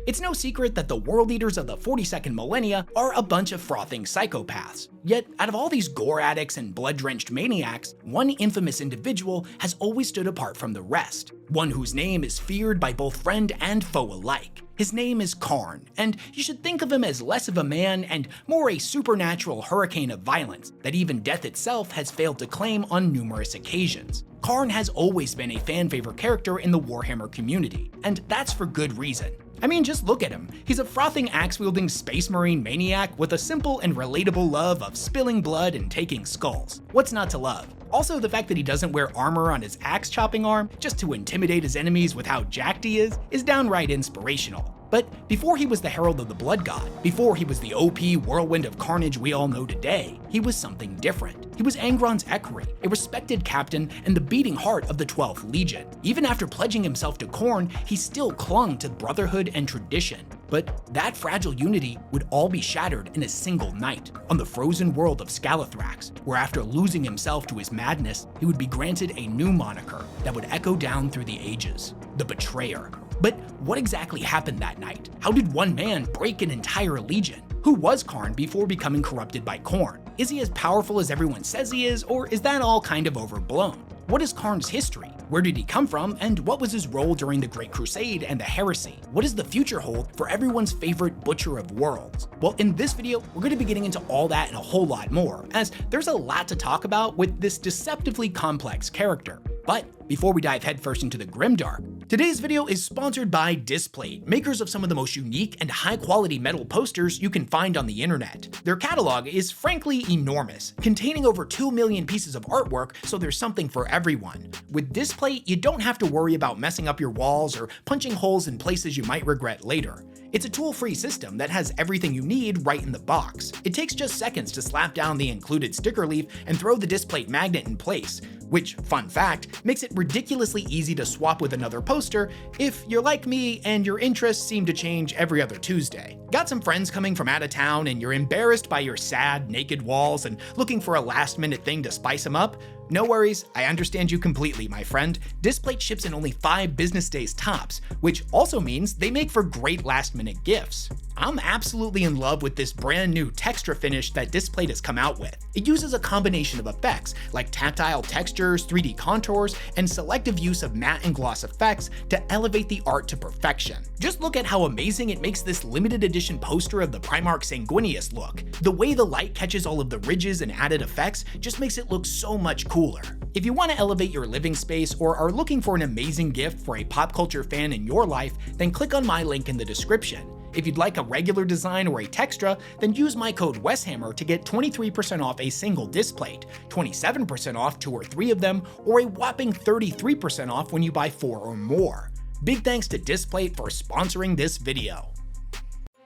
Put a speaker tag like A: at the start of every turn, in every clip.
A: It's no secret that the world leaders of the 42nd millennia are a bunch of frothing psychopaths. Yet, out of all these gore addicts and blood-drenched maniacs, one infamous individual has always stood apart from the rest. One whose name is feared by both friend and foe alike. His name is Kharn, and you should think of him as less of a man and more a supernatural hurricane of violence that even death itself has failed to claim on numerous occasions. Kharn has always been a fan-favorite character in the Warhammer community, and that's for good reason. I mean, just look at him. He's a frothing axe-wielding space marine maniac with a simple and relatable love of spilling blood and taking skulls. What's not to love? Also, the fact that he doesn't wear armor on his axe-chopping arm just to intimidate his enemies with how jacked he is downright inspirational. But before he was the Herald of the Blood God, before he was the OP whirlwind of carnage we all know today, he was something different. He was Angron's equerry, a respected captain and the beating heart of the 12th Legion. Even after pledging himself to Kharn, he still clung to Brotherhood and tradition. But that fragile unity would all be shattered in a single night, on the frozen world of Skalathrax, where after losing himself to his madness, he would be granted a new moniker that would echo down through the ages, the Betrayer. But what exactly happened that night? How did one man break an entire legion? Who was Kharn before becoming corrupted by Kharn? Is he as powerful as everyone says he is, or is that all kind of overblown? What is Kharn's history? Where did he come from, and what was his role during the Great Crusade and the Heresy? What does the future hold for everyone's favorite butcher of worlds? Well, in this video, we're going to be getting into all that and a whole lot more, as there's a lot to talk about with this deceptively complex character. But before we dive headfirst into the grimdark, today's video is sponsored by Displate, makers of some of the most unique and high-quality metal posters you can find on the internet. Their catalog is frankly enormous, containing over 2 million pieces of artwork, so there's something for everyone. With Displate, you don't have to worry about messing up your walls or punching holes in places you might regret later. It's a tool-free system that has everything you need right in the box. It takes just seconds to slap down the included sticker leaf and throw the Displate magnet in place, which, fun fact, makes it ridiculously easy to swap with another poster if you're like me and your interests seem to change every other Tuesday. Got some friends coming from out of town and you're embarrassed by your sad, naked walls and looking for a last-minute thing to spice them up? No worries, I understand you completely, my friend. Displate ships in only 5 business days tops, which also means they make for great last-minute gifts. I'm absolutely in love with this brand new texture finish that Displate has come out with. It uses a combination of effects like tactile textures, 3D contours, and selective use of matte and gloss effects to elevate the art to perfection. Just look at how amazing it makes this limited edition poster of the Primarch Sanguinius look. The way the light catches all of the ridges and added effects just makes it look so much cooler. If you want to elevate your living space or are looking for an amazing gift for a pop culture fan in your life, then click on my link in the description. If you'd like a regular design or a textra, then use my code WesHammer to get 23% off a single Displate, 27% off 2 or 3 of them, or a whopping 33% off when you buy 4 or more. Big thanks to Displate for sponsoring this video.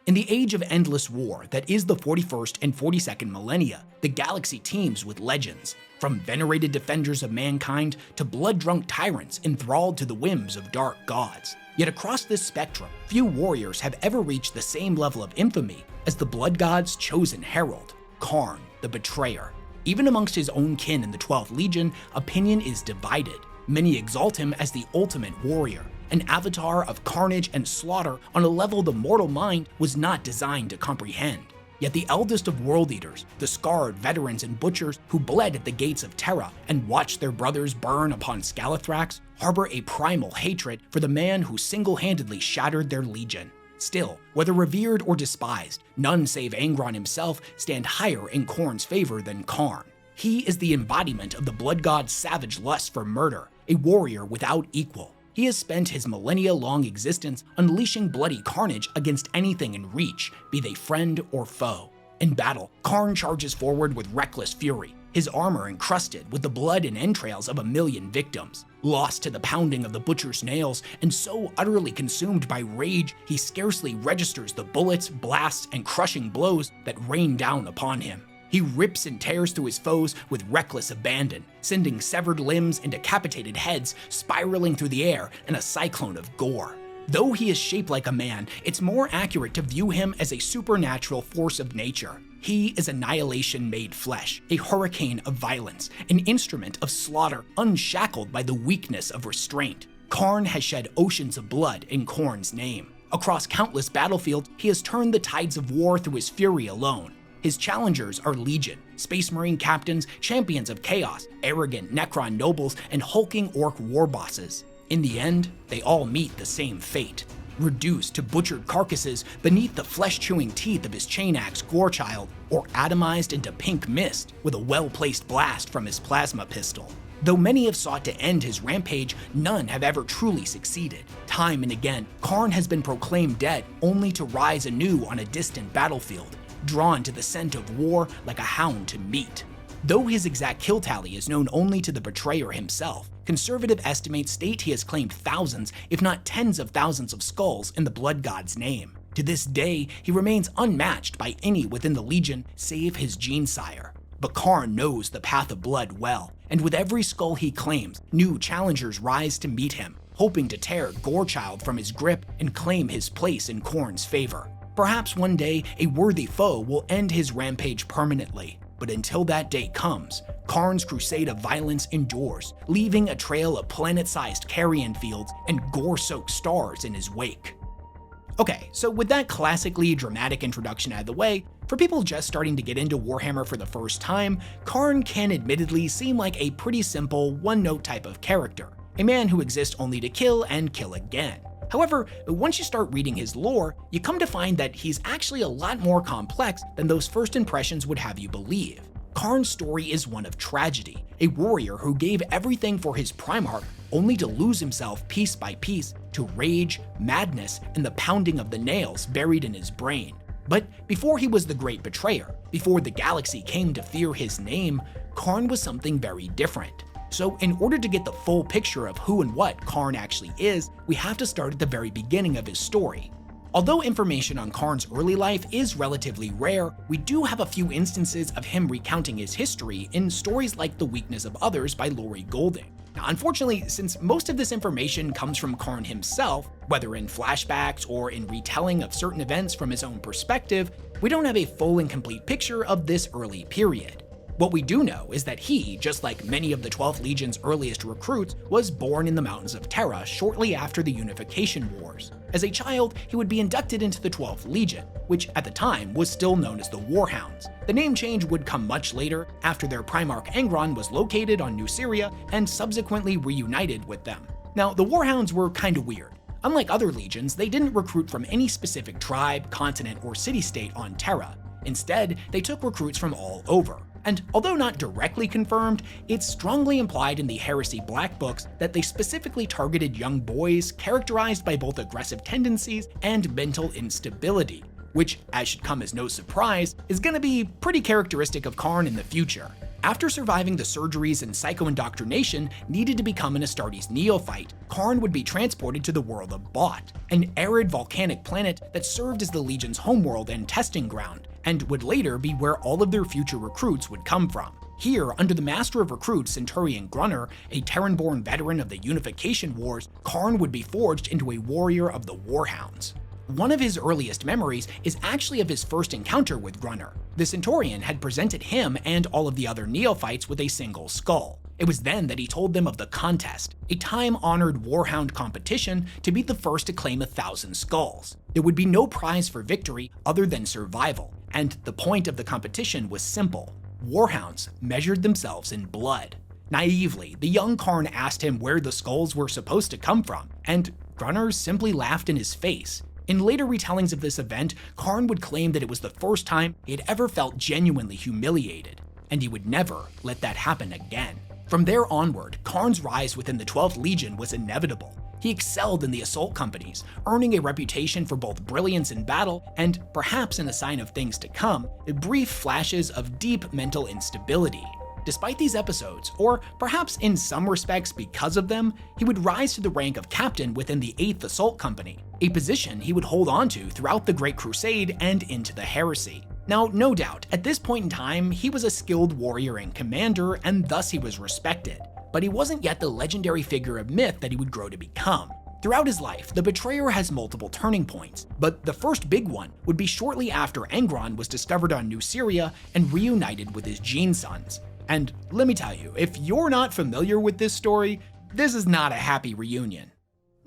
A: In the age of endless war that is the 41st and 42nd millennia, the galaxy teems with legends, from venerated defenders of mankind to blood-drunk tyrants enthralled to the whims of dark gods. Yet across this spectrum, few warriors have ever reached the same level of infamy as the Blood God's chosen herald, Kharn, the Betrayer. Even amongst his own kin in the 12th Legion, opinion is divided. Many exalt him as the ultimate warrior, an avatar of carnage and slaughter on a level the mortal mind was not designed to comprehend. Yet the eldest of world eaters, the scarred veterans and butchers who bled at the gates of Terra and watched their brothers burn upon Skalathrax, harbor a primal hatred for the man who single-handedly shattered their legion. Still, whether revered or despised, none save Angron himself stand higher in Kharn's favor than Kharn. He is the embodiment of the Blood God's savage lust for murder, a warrior without equal. He has spent his millennia-long existence unleashing bloody carnage against anything in reach, be they friend or foe. In battle, Kharn charges forward with reckless fury, his armor encrusted with the blood and entrails of 1 million victims. Lost to the pounding of the butcher's nails and so utterly consumed by rage, he scarcely registers the bullets, blasts, and crushing blows that rain down upon him. He rips and tears through his foes with reckless abandon, sending severed limbs and decapitated heads spiraling through the air in a cyclone of gore. Though he is shaped like a man, it's more accurate to view him as a supernatural force of nature. He is annihilation made flesh, a hurricane of violence, an instrument of slaughter unshackled by the weakness of restraint. Kharn has shed oceans of blood in Kharn's name. Across countless battlefields, he has turned the tides of war through his fury alone. His challengers are legion, Space Marine captains, champions of chaos, arrogant Necron nobles, and hulking orc war bosses. In the end, they all meet the same fate. Reduced to butchered carcasses beneath the flesh-chewing teeth of his chain-axe Gorechild, or atomized into pink mist with a well-placed blast from his plasma pistol. Though many have sought to end his rampage, none have ever truly succeeded. Time and again, Kharn has been proclaimed dead, only to rise anew on a distant battlefield, drawn to the scent of war like a hound to meat. Though his exact kill tally is known only to the betrayer himself, conservative estimates state he has claimed thousands, if not tens of thousands of skulls in the Blood God's name. To this day, he remains unmatched by any within the Legion save his gene-sire. But Kharn knows the path of blood well, and with every skull he claims, new challengers rise to meet him, hoping to tear Gorechild from his grip and claim his place in Khorne's favor. Perhaps one day, a worthy foe will end his rampage permanently. But until that day comes, Kharn's crusade of violence endures, leaving a trail of planet-sized carrion fields and gore-soaked stars in his wake. Okay, so with that classically dramatic introduction out of the way, for people just starting to get into Warhammer for the first time, Kharn can admittedly seem like a pretty simple, one-note type of character, a man who exists only to kill and kill again. However, once you start reading his lore, you come to find that he's actually a lot more complex than those first impressions would have you believe. Kharn's story is one of tragedy, a warrior who gave everything for his Primarch only to lose himself piece by piece to rage, madness, and the pounding of the nails buried in his brain. But before he was the great betrayer, before the galaxy came to fear his name, Kharn was something very different. So in order to get the full picture of who and what Kharn actually is, we have to start at the very beginning of his story. Although information on Kharn's early life is relatively rare, we do have a few instances of him recounting his history in stories like The Weakness of Others by Laurie Golding. Now, unfortunately, since most of this information comes from Kharn himself, whether in flashbacks or in retelling of certain events from his own perspective, we don't have a full and complete picture of this early period. What we do know is that he, just like many of the 12th Legion's earliest recruits, was born in the mountains of Terra shortly after the Unification Wars. As a child, he would be inducted into the 12th Legion, which at the time was still known as the War Hounds. The name change would come much later, after their Primarch Angron was located on New Syria and subsequently reunited with them. Now, the War Hounds were kinda weird. Unlike other legions, they didn't recruit from any specific tribe, continent, or city-state on Terra. Instead, they took recruits from all over. And although not directly confirmed, it's strongly implied in the Heresy Black Books that they specifically targeted young boys characterized by both aggressive tendencies and mental instability, which, as should come as no surprise, is gonna be pretty characteristic of Kharn in the future. After surviving the surgeries and psycho-indoctrination needed to become an Astartes neophyte, Kharn would be transported to the world of Bot, an arid volcanic planet that served as the Legion's homeworld and testing ground, and would later be where all of their future recruits would come from. Here, under the Master of Recruits Centurion Grunner, a Terran-born veteran of the Unification Wars, Kharn would be forged into a warrior of the War Hounds. One of his earliest memories is actually of his first encounter with Grunner. The Centurion had presented him and all of the other neophytes with a single skull. It was then that he told them of the contest, a time-honored Warhound competition to be the first to claim 1,000 skulls. There would be no prize for victory other than survival, and the point of the competition was simple. Warhounds measured themselves in blood. Naively, the young Kharn asked him where the skulls were supposed to come from, and Grunner simply laughed in his face. In later retellings of this event, Kharn would claim that it was the first time he had ever felt genuinely humiliated, and he would never let that happen again. From there onward, Kharn's rise within the 12th Legion was inevitable. He excelled in the assault companies, earning a reputation for both brilliance in battle and, perhaps in a sign of things to come, brief flashes of deep mental instability. Despite these episodes, or perhaps in some respects because of them, he would rise to the rank of captain within the 8th Assault Company, a position he would hold on to throughout the Great Crusade and into the Heresy. Now, no doubt, at this point in time, he was a skilled warrior and commander, and thus he was respected. But he wasn't yet the legendary figure of myth that he would grow to become. Throughout his life, the Betrayer has multiple turning points, but the first big one would be shortly after Angron was discovered on New Syria and reunited with his gene sons. And let me tell you, if you're not familiar with this story, this is not a happy reunion.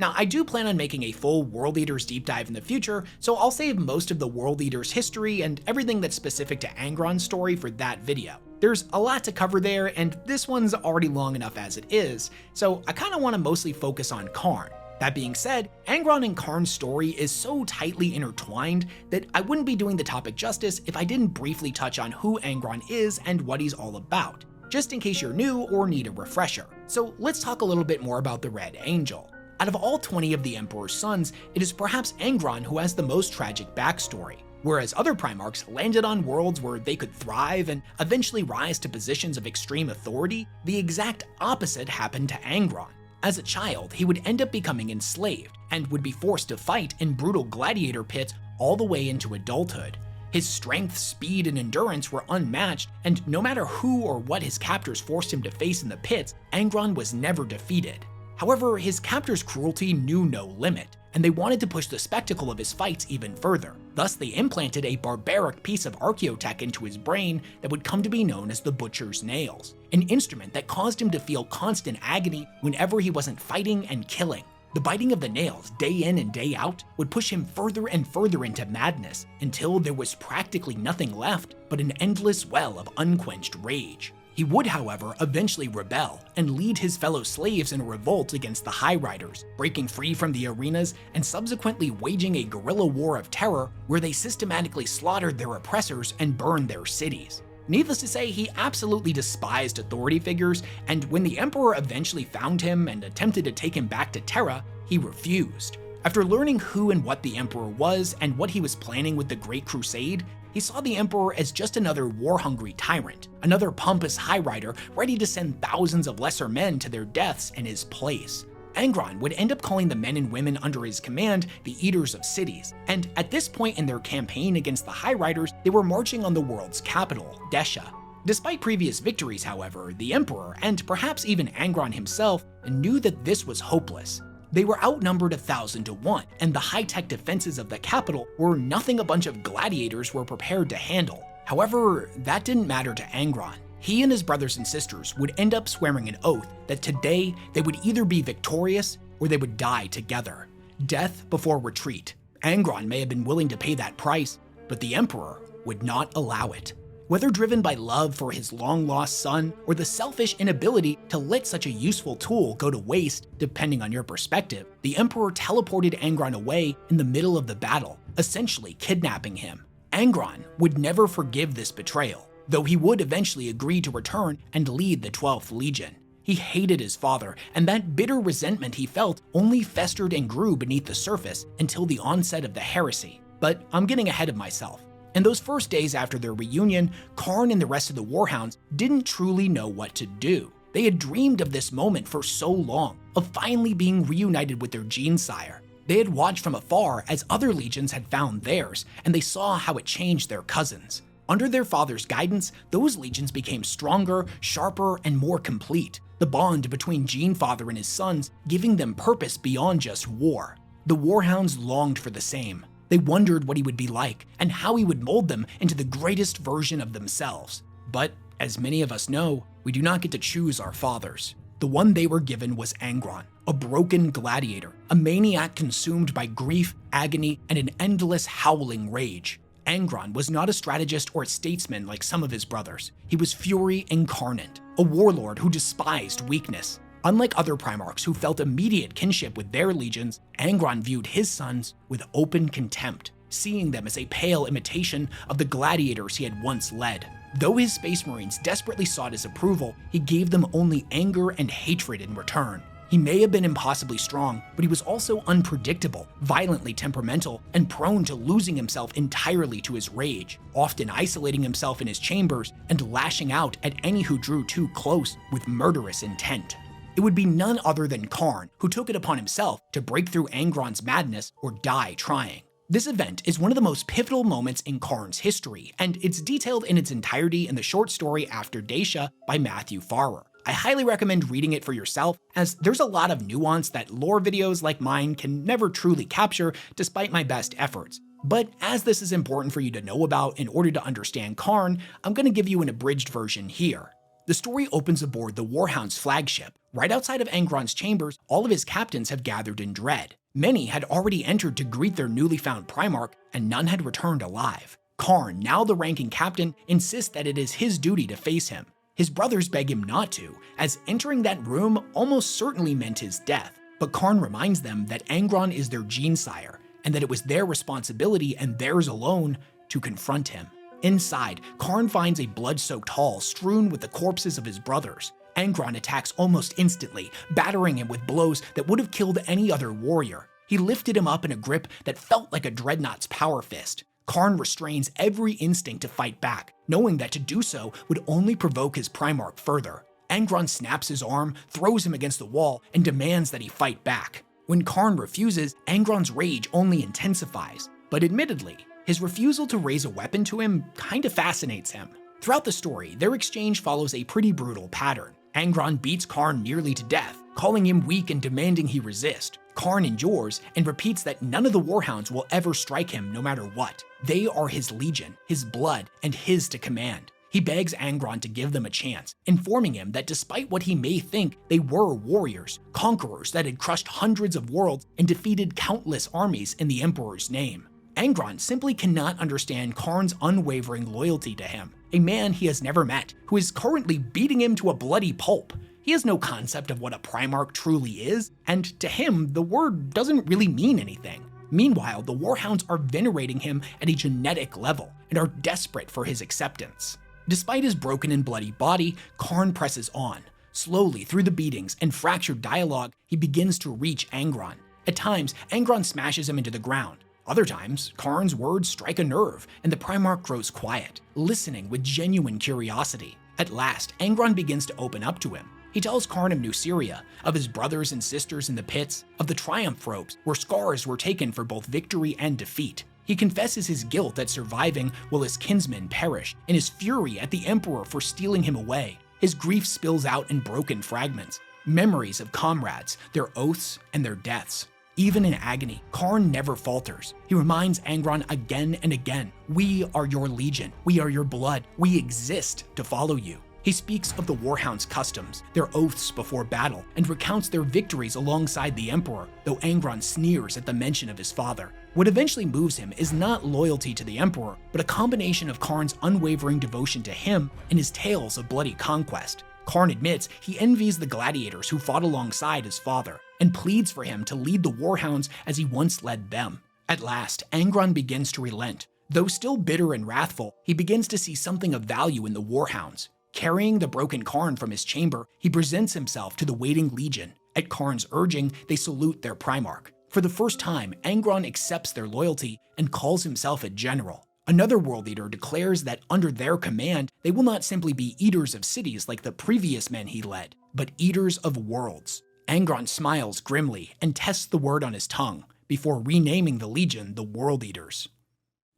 A: Now, I do plan on making a full World Eaters deep dive in the future, so I'll save most of the World Eaters history and everything that's specific to Angron's story for that video. There's a lot to cover there, and this one's already long enough as it is, so I kinda wanna mostly focus on Kharn. That being said, Angron and Kharn's story is so tightly intertwined that I wouldn't be doing the topic justice if I didn't briefly touch on who Angron is and what he's all about, just in case you're new or need a refresher. So let's talk a little bit more about the Red Angel. Out of all 20 of the Emperor's sons, it is perhaps Angron who has the most tragic backstory. Whereas other Primarchs landed on worlds where they could thrive and eventually rise to positions of extreme authority, the exact opposite happened to Angron. As a child, he would end up becoming enslaved and would be forced to fight in brutal gladiator pits all the way into adulthood. His strength, speed, and endurance were unmatched, and no matter who or what his captors forced him to face in the pits, Angron was never defeated. However, his captors' cruelty knew no limit, and they wanted to push the spectacle of his fights even further. Thus, they implanted a barbaric piece of archaeotech into his brain that would come to be known as the Butcher's Nails, an instrument that caused him to feel constant agony whenever he wasn't fighting and killing. The biting of the nails, day in and day out, would push him further and further into madness until there was practically nothing left but an endless well of unquenched rage. He would, however, eventually rebel and lead his fellow slaves in a revolt against the High Riders, breaking free from the arenas and subsequently waging a guerrilla war of terror where they systematically slaughtered their oppressors and burned their cities. Needless to say, he absolutely despised authority figures, and when the Emperor eventually found him and attempted to take him back to Terra, he refused. After learning who and what the Emperor was and what he was planning with the Great Crusade, he saw the Emperor as just another war-hungry tyrant, another pompous High Rider ready to send thousands of lesser men to their deaths in his place. Angron would end up calling the men and women under his command the Eaters of Cities, and at this point in their campaign against the High Riders, they were marching on the world's capital, Desha. Despite previous victories, however, the Emperor, and perhaps even Angron himself, knew that this was hopeless. They were outnumbered 1,000 to 1, and the high-tech defenses of the capital were nothing a bunch of gladiators were prepared to handle. However, that didn't matter to Angron. He and his brothers and sisters would end up swearing an oath that today they would either be victorious or they would die together. Death before retreat. Angron may have been willing to pay that price, but the Emperor would not allow it. Whether driven by love for his long-lost son or the selfish inability to let such a useful tool go to waste, depending on your perspective, the Emperor teleported Angron away in the middle of the battle, essentially kidnapping him. Angron would never forgive this betrayal, though he would eventually agree to return and lead the 12th Legion. He hated his father, and that bitter resentment he felt only festered and grew beneath the surface until the onset of the Heresy. But I'm getting ahead of myself. In those first days after their reunion, Kharn and the rest of the War Hounds didn't truly know what to do. They had dreamed of this moment for so long, of finally being reunited with their Genesire. They had watched from afar as other legions had found theirs, and they saw how it changed their cousins. Under their father's guidance, those legions became stronger, sharper, and more complete, the bond between Genefather and his sons giving them purpose beyond just war. The War Hounds longed for the same. They wondered what he would be like and how he would mold them into the greatest version of themselves. But, as many of us know, we do not get to choose our fathers. The one they were given was Angron, a broken gladiator, a maniac consumed by grief, agony, and an endless howling rage. Angron was not a strategist or a statesman like some of his brothers. He was fury incarnate, a warlord who despised weakness. Unlike other Primarchs who felt immediate kinship with their legions, Angron viewed his sons with open contempt, seeing them as a pale imitation of the gladiators he had once led. Though his Space Marines desperately sought his approval, he gave them only anger and hatred in return. He may have been impossibly strong, but he was also unpredictable, violently temperamental, and prone to losing himself entirely to his rage, often isolating himself in his chambers and lashing out at any who drew too close with murderous intent. It would be none other than Kharn who took it upon himself to break through Angron's madness or die trying. This event is one of the most pivotal moments in Kharn's history, and it's detailed in its entirety in the short story After Dacia by Matthew Farrer. I highly recommend reading it for yourself, as there's a lot of nuance that lore videos like mine can never truly capture despite my best efforts. But as this is important for you to know about in order to understand Kharn, I'm going to give you an abridged version here. The story opens aboard the War Hounds flagship. Right outside of Angron's chambers, all of his captains have gathered in dread. Many had already entered to greet their newly found Primarch, and none had returned alive. Kharn, now the ranking captain, insists that it is his duty to face him. His brothers beg him not to, as entering that room almost certainly meant his death. But Kharn reminds them that Angron is their genesire, and that it was their responsibility and theirs alone to confront him. Inside, Kharn finds a blood-soaked hall strewn with the corpses of his brothers. Angron attacks almost instantly, battering him with blows that would have killed any other warrior. He lifted him up in a grip that felt like a dreadnought's power fist. Kharn restrains every instinct to fight back, knowing that to do so would only provoke his Primarch further. Angron snaps his arm, throws him against the wall, and demands that he fight back. When Kharn refuses, Angron's rage only intensifies. But admittedly, his refusal to raise a weapon to him kinda fascinates him. Throughout the story, their exchange follows a pretty brutal pattern. Angron beats Kharn nearly to death, calling him weak and demanding he resist. Kharn endures and repeats that none of the War Hounds will ever strike him no matter what. They are his legion, his blood, and his to command. He begs Angron to give them a chance, informing him that despite what he may think, they were warriors, conquerors that had crushed hundreds of worlds and defeated countless armies in the Emperor's name. Angron simply cannot understand Kharn's unwavering loyalty to him, a man he has never met, who is currently beating him to a bloody pulp. He has no concept of what a Primarch truly is, and to him, the word doesn't really mean anything. Meanwhile, the War Hounds are venerating him at a genetic level and are desperate for his acceptance. Despite his broken and bloody body, Kharn presses on. Slowly, through the beatings and fractured dialogue, he begins to reach Angron. At times, Angron smashes him into the ground. Other times, Kharn's words strike a nerve, and the Primarch grows quiet, listening with genuine curiosity. At last, Angron begins to open up to him. He tells Kharn of Nuceria, of his brothers and sisters in the pits, of the Triumph Robes, where scars were taken for both victory and defeat. He confesses his guilt at surviving while his kinsmen perish, and his fury at the Emperor for stealing him away. His grief spills out in broken fragments, memories of comrades, their oaths, and their deaths. Even in agony, Kharn never falters. He reminds Angron again and again, "We are your legion, we are your blood, we exist to follow you." He speaks of the War Hounds' customs, their oaths before battle, and recounts their victories alongside the Emperor, though Angron sneers at the mention of his father. What eventually moves him is not loyalty to the Emperor, but a combination of Kharn's unwavering devotion to him and his tales of bloody conquest. Kharn admits he envies the gladiators who fought alongside his father, and pleads for him to lead the War Hounds as he once led them. At last, Angron begins to relent. Though still bitter and wrathful, he begins to see something of value in the War Hounds. Carrying the broken Kharn from his chamber, he presents himself to the waiting legion. At Kharn's urging, they salute their Primarch. For the first time, Angron accepts their loyalty and calls himself a general. Another World Eater declares that under their command, they will not simply be eaters of cities like the previous men he led, but eaters of worlds. Angron smiles grimly and tests the word on his tongue, before renaming the legion the World Eaters.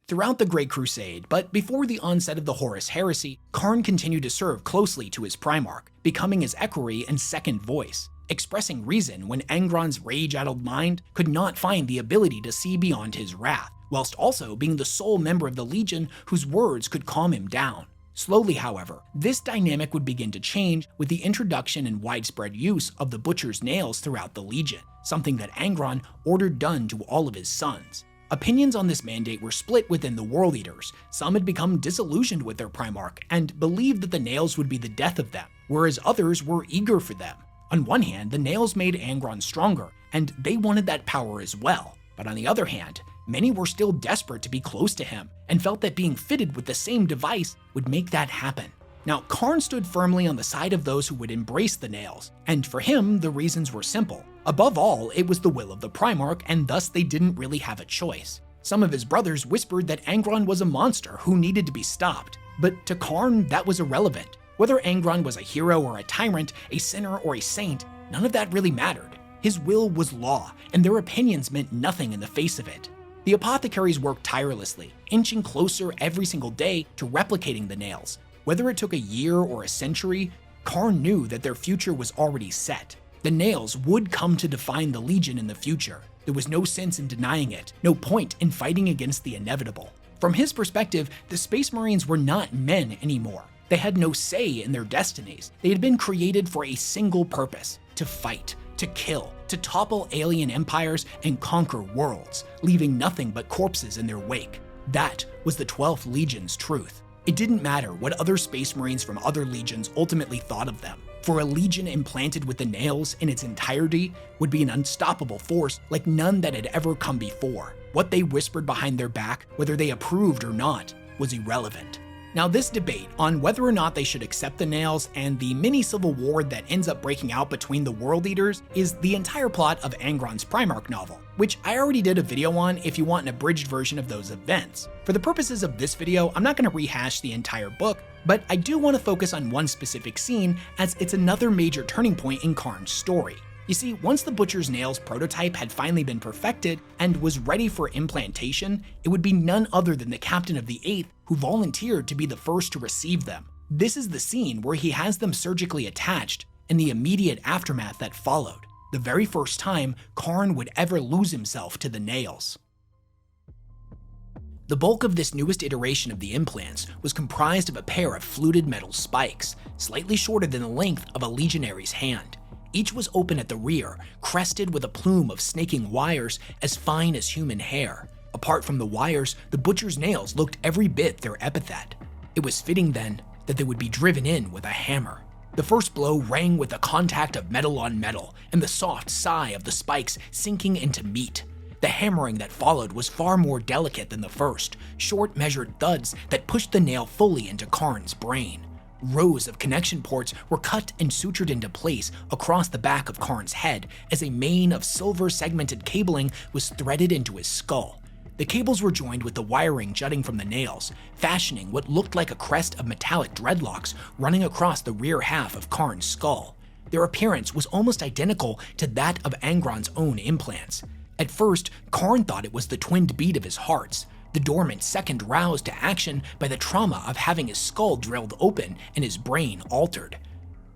A: Throughout the Great Crusade, but before the onset of the Horus Heresy, Kharn continued to serve closely to his Primarch, becoming his equerry and second voice, expressing reason when Angron's rage-addled mind could not find the ability to see beyond his wrath, whilst also being the sole member of the Legion whose words could calm him down. Slowly, however, this dynamic would begin to change with the introduction and widespread use of the Butcher's Nails throughout the Legion, something that Angron ordered done to all of his sons. Opinions on this mandate were split within the World Eaters. Some had become disillusioned with their Primarch and believed that the nails would be the death of them, whereas others were eager for them. On one hand, the nails made Angron stronger, and they wanted that power as well. But on the other hand, many were still desperate to be close to him, and felt that being fitted with the same device would make that happen. Now, Kharn stood firmly on the side of those who would embrace the nails, and for him, the reasons were simple. Above all, it was the will of the Primarch, and thus they didn't really have a choice. Some of his brothers whispered that Angron was a monster who needed to be stopped, but to Kharn, that was irrelevant. Whether Angron was a hero or a tyrant, a sinner or a saint, none of that really mattered. His will was law, and their opinions meant nothing in the face of it. The apothecaries worked tirelessly, inching closer every single day to replicating the nails. Whether it took a year or a century, Kharn knew that their future was already set. The nails would come to define the Legion in the future. There was no sense in denying it, no point in fighting against the inevitable. From his perspective, the Space Marines were not men anymore. They had no say in their destinies. They had been created for a single purpose: to fight, to kill, to topple alien empires and conquer worlds, leaving nothing but corpses in their wake. That was the 12th Legion's truth. It didn't matter what other Space Marines from other legions ultimately thought of them, for a legion implanted with the nails in its entirety would be an unstoppable force like none that had ever come before. What they whispered behind their back, whether they approved or not, was irrelevant. Now, this debate on whether or not they should accept the nails and the mini-civil war that ends up breaking out between the World Eaters is the entire plot of Angron's Primarch novel, which I already did a video on if you want an abridged version of those events. For the purposes of this video, I'm not going to rehash the entire book, but I do want to focus on one specific scene as it's another major turning point in Kharn's story. You see, once the Butcher's Nails prototype had finally been perfected and was ready for implantation, it would be none other than the captain of the 8th who volunteered to be the first to receive them. This is the scene where he has them surgically attached and the immediate aftermath that followed, the very first time Kharn would ever lose himself to the nails. The bulk of this newest iteration of the implants was comprised of a pair of fluted metal spikes, slightly shorter than the length of a legionary's hand. Each was open at the rear, crested with a plume of snaking wires as fine as human hair. Apart from the wires, the Butcher's Nails looked every bit their epithet. It was fitting then that they would be driven in with a hammer. The first blow rang with the contact of metal on metal and the soft sigh of the spikes sinking into meat. The hammering that followed was far more delicate than the first, short measured thuds that pushed the nail fully into Kharn's brain. Rows of connection ports were cut and sutured into place across the back of Kharn's head as a mane of silver segmented cabling was threaded into his skull. The cables were joined with the wiring jutting from the nails, fashioning what looked like a crest of metallic dreadlocks running across the rear half of Kharn's skull. Their appearance was almost identical to that of Angron's own implants. At first, Kharn thought it was the twinned beat of his hearts, the dormant second roused to action by the trauma of having his skull drilled open and his brain altered.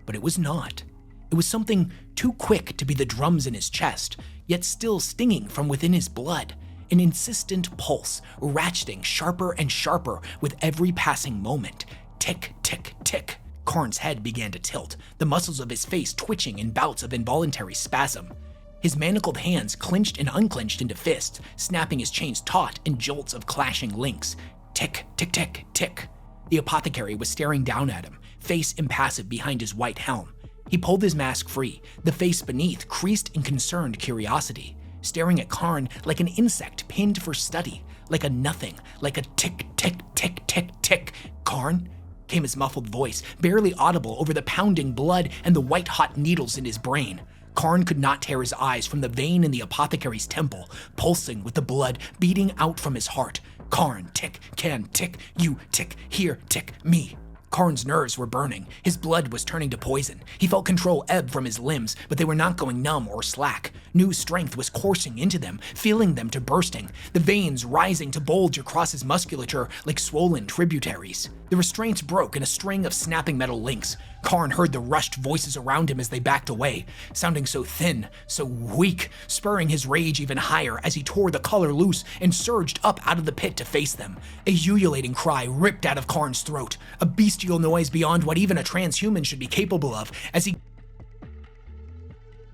A: But it was not. It was something too quick to be the drums in his chest, yet still stinging from within his blood, an insistent pulse, ratcheting sharper and sharper with every passing moment. Tick, tick, tick. Kharn's head began to tilt, the muscles of his face twitching in bouts of involuntary spasm. His manacled hands clenched and unclenched into fists, snapping his chains taut in jolts of clashing links. Tick, tick, tick, tick. The apothecary was staring down at him, face impassive behind his white helm. He pulled his mask free, the face beneath creased in concerned curiosity, staring at Kharn like an insect pinned for study, like a nothing, like a tick, tick, tick, tick, tick. "Kharn?" came his muffled voice, barely audible over the pounding blood and the white-hot needles in his brain. Kharn could not tear his eyes from the vein in the apothecary's temple, pulsing with the blood beating out from his heart. Kharn, tick, can, tick, you, tick, here, tick, me. Kharn's nerves were burning. His blood was turning to poison. He felt control ebb from his limbs, but they were not going numb or slack. New strength was coursing into them, filling them to bursting, the veins rising to bulge across his musculature like swollen tributaries. The restraints broke in a string of snapping metal links. Kharn heard the rushed voices around him as they backed away, sounding so thin, so weak, spurring his rage even higher as he tore the collar loose and surged up out of the pit to face them. A ululating cry ripped out of Kharn's throat, a bestial noise beyond what even a transhuman should be capable of as he...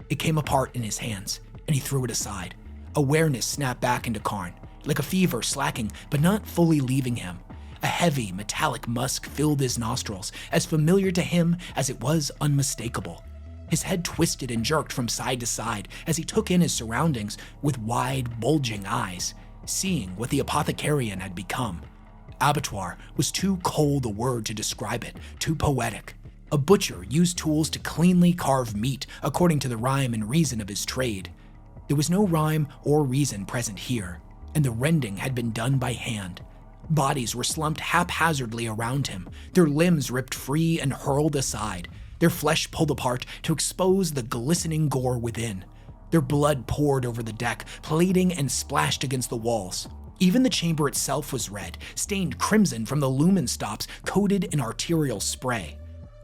A: It came apart in his hands, and he threw it aside. Awareness snapped back into Kharn, like a fever slacking but not fully leaving him. A heavy, metallic musk filled his nostrils, as familiar to him as it was unmistakable. His head twisted and jerked from side to side as he took in his surroundings with wide, bulging eyes, seeing what the apothecarian had become. Abattoir was too cold a word to describe it, too poetic. A butcher used tools to cleanly carve meat according to the rhyme and reason of his trade. There was no rhyme or reason present here, and the rending had been done by hand. Bodies were slumped haphazardly around him, their limbs ripped free and hurled aside, their flesh pulled apart to expose the glistening gore within. Their blood poured over the deck, plating and splashed against the walls. Even the chamber itself was red, stained crimson from the lumen stops coated in arterial spray.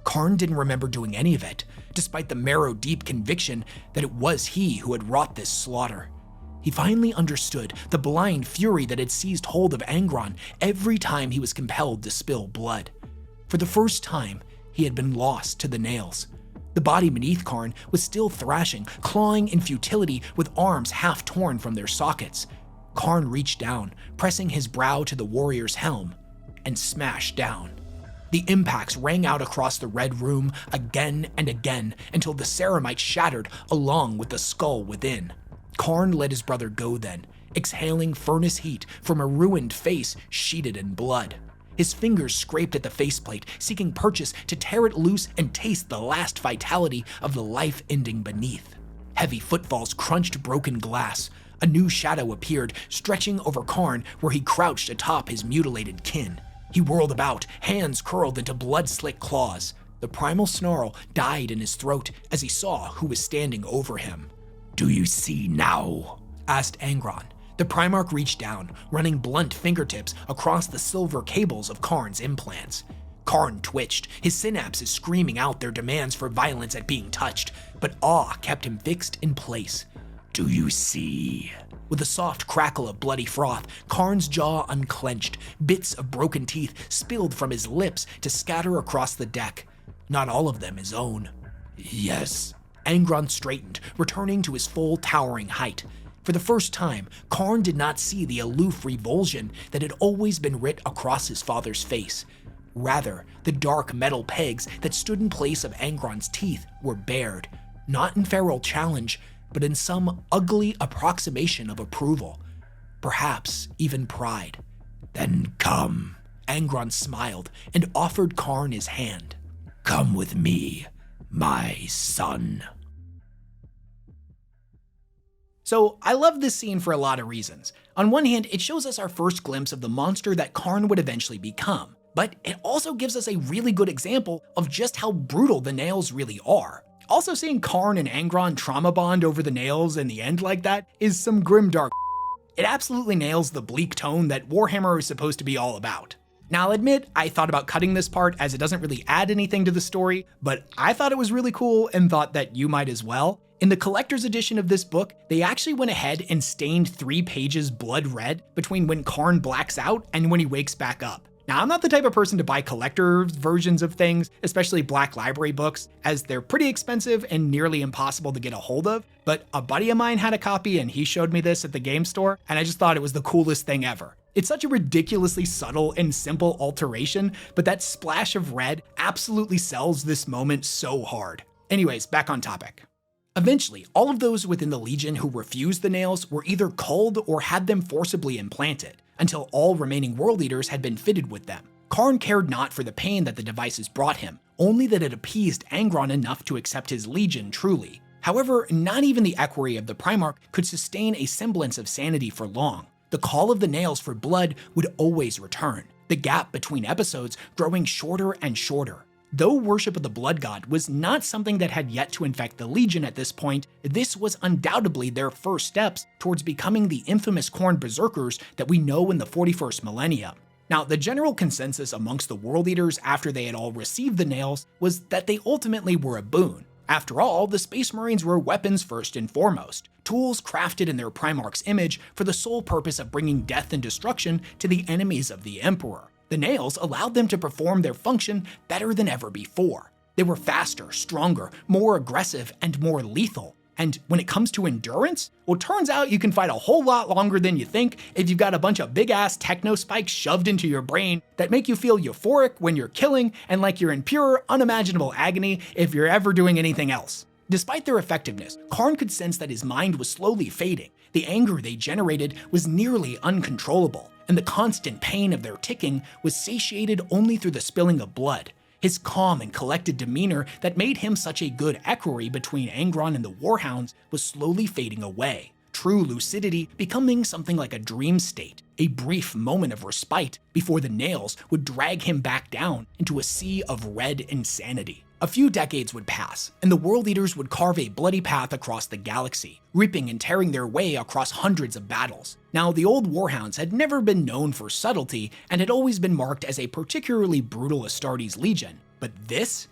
A: Kharn didn't remember doing any of it, despite the marrow-deep conviction that it was he who had wrought this slaughter. He finally understood the blind fury that had seized hold of Angron every time he was compelled to spill blood. For the first time, he had been lost to the nails. The body beneath Kharn was still thrashing, clawing in futility with arms half torn from their sockets. Kharn reached down, pressing his brow to the warrior's helm, and smashed down. The impacts rang out across the red room again and again until the ceramite shattered along with the skull within. Kharn let his brother go then, exhaling furnace heat from a ruined face sheeted in blood. His fingers scraped at the faceplate, seeking purchase to tear it loose and taste the last vitality of the life ending beneath. Heavy footfalls crunched broken glass. A new shadow appeared, stretching over Kharn where he crouched atop his mutilated kin. He whirled about, hands curled into blood-slick claws. The primal snarl died in his throat as he saw who was standing over him. "Do you see now?" asked Angron. The Primarch reached down, running blunt fingertips across the silver cables of Kharn's implants. Kharn twitched, his synapses screaming out their demands for violence at being touched, but awe kept him fixed in place. "Do you see?" With a soft crackle of bloody froth, Kharn's jaw unclenched, bits of broken teeth spilled from his lips to scatter across the deck. Not all of them his own. "Yes." Angron straightened, returning to his full towering height. For the first time, Kharn did not see the aloof revulsion that had always been writ across his father's face. Rather, the dark metal pegs that stood in place of Angron's teeth were bared, not in feral challenge, but in some ugly approximation of approval. Perhaps even pride. "Then come." Angron smiled and offered Kharn his hand. "Come with me, my son." So I love this scene for a lot of reasons. On one hand, it shows us our first glimpse of the monster that Kharn would eventually become, but it also gives us a really good example of just how brutal the nails really are. Also, seeing Kharn and Angron trauma bond over the nails in the end like that is some grimdark. It absolutely nails the bleak tone that Warhammer is supposed to be all about. Now, I'll admit, I thought about cutting this part as it doesn't really add anything to the story, but I thought it was really cool and thought that you might as well. In the collector's edition of this book, they actually went ahead and stained 3 pages blood red between when Kharn blacks out and when he wakes back up. Now, I'm not the type of person to buy collector's versions of things, especially Black Library books, as they're pretty expensive and nearly impossible to get a hold of, but a buddy of mine had a copy and he showed me this at the game store, and I just thought it was the coolest thing ever. It's such a ridiculously subtle and simple alteration, but that splash of red absolutely sells this moment so hard. Anyways, back on topic. Eventually, all of those within the Legion who refused the nails were either culled or had them forcibly implanted, until all remaining World Eaters had been fitted with them. Kharn cared not for the pain that the devices brought him, only that it appeased Angron enough to accept his Legion truly. However, not even the equerry of the Primarch could sustain a semblance of sanity for long. The call of the nails for blood would always return, the gap between episodes growing shorter and shorter. Though worship of the Blood God was not something that had yet to infect the Legion at this point, this was undoubtedly their first steps towards becoming the infamous Khorne Berserkers that we know in the 41st millennium. Now, the general consensus amongst the World Eaters after they had all received the nails was that they ultimately were a boon. After all, the Space Marines were weapons first and foremost, tools crafted in their Primarch's image for the sole purpose of bringing death and destruction to the enemies of the Emperor. The nails allowed them to perform their function better than ever before. They were faster, stronger, more aggressive, and more lethal. And when it comes to endurance, well, it turns out you can fight a whole lot longer than you think if you've got a bunch of big-ass techno spikes shoved into your brain that make you feel euphoric when you're killing and like you're in pure, unimaginable agony if you're ever doing anything else. Despite their effectiveness, Kharn could sense that his mind was slowly fading. The anger they generated was nearly uncontrollable, and the constant pain of their ticking was satiated only through the spilling of blood. His calm and collected demeanor that made him such a good equerry between Angron and the War Hounds was slowly fading away, true lucidity becoming something like a dream state, a brief moment of respite before the nails would drag him back down into a sea of red insanity. A few decades would pass, and the World Eaters would carve a bloody path across the galaxy, ripping and tearing their way across hundreds of battles. Now, the old War Hounds had never been known for subtlety and had always been marked as a particularly brutal Astartes legion, but this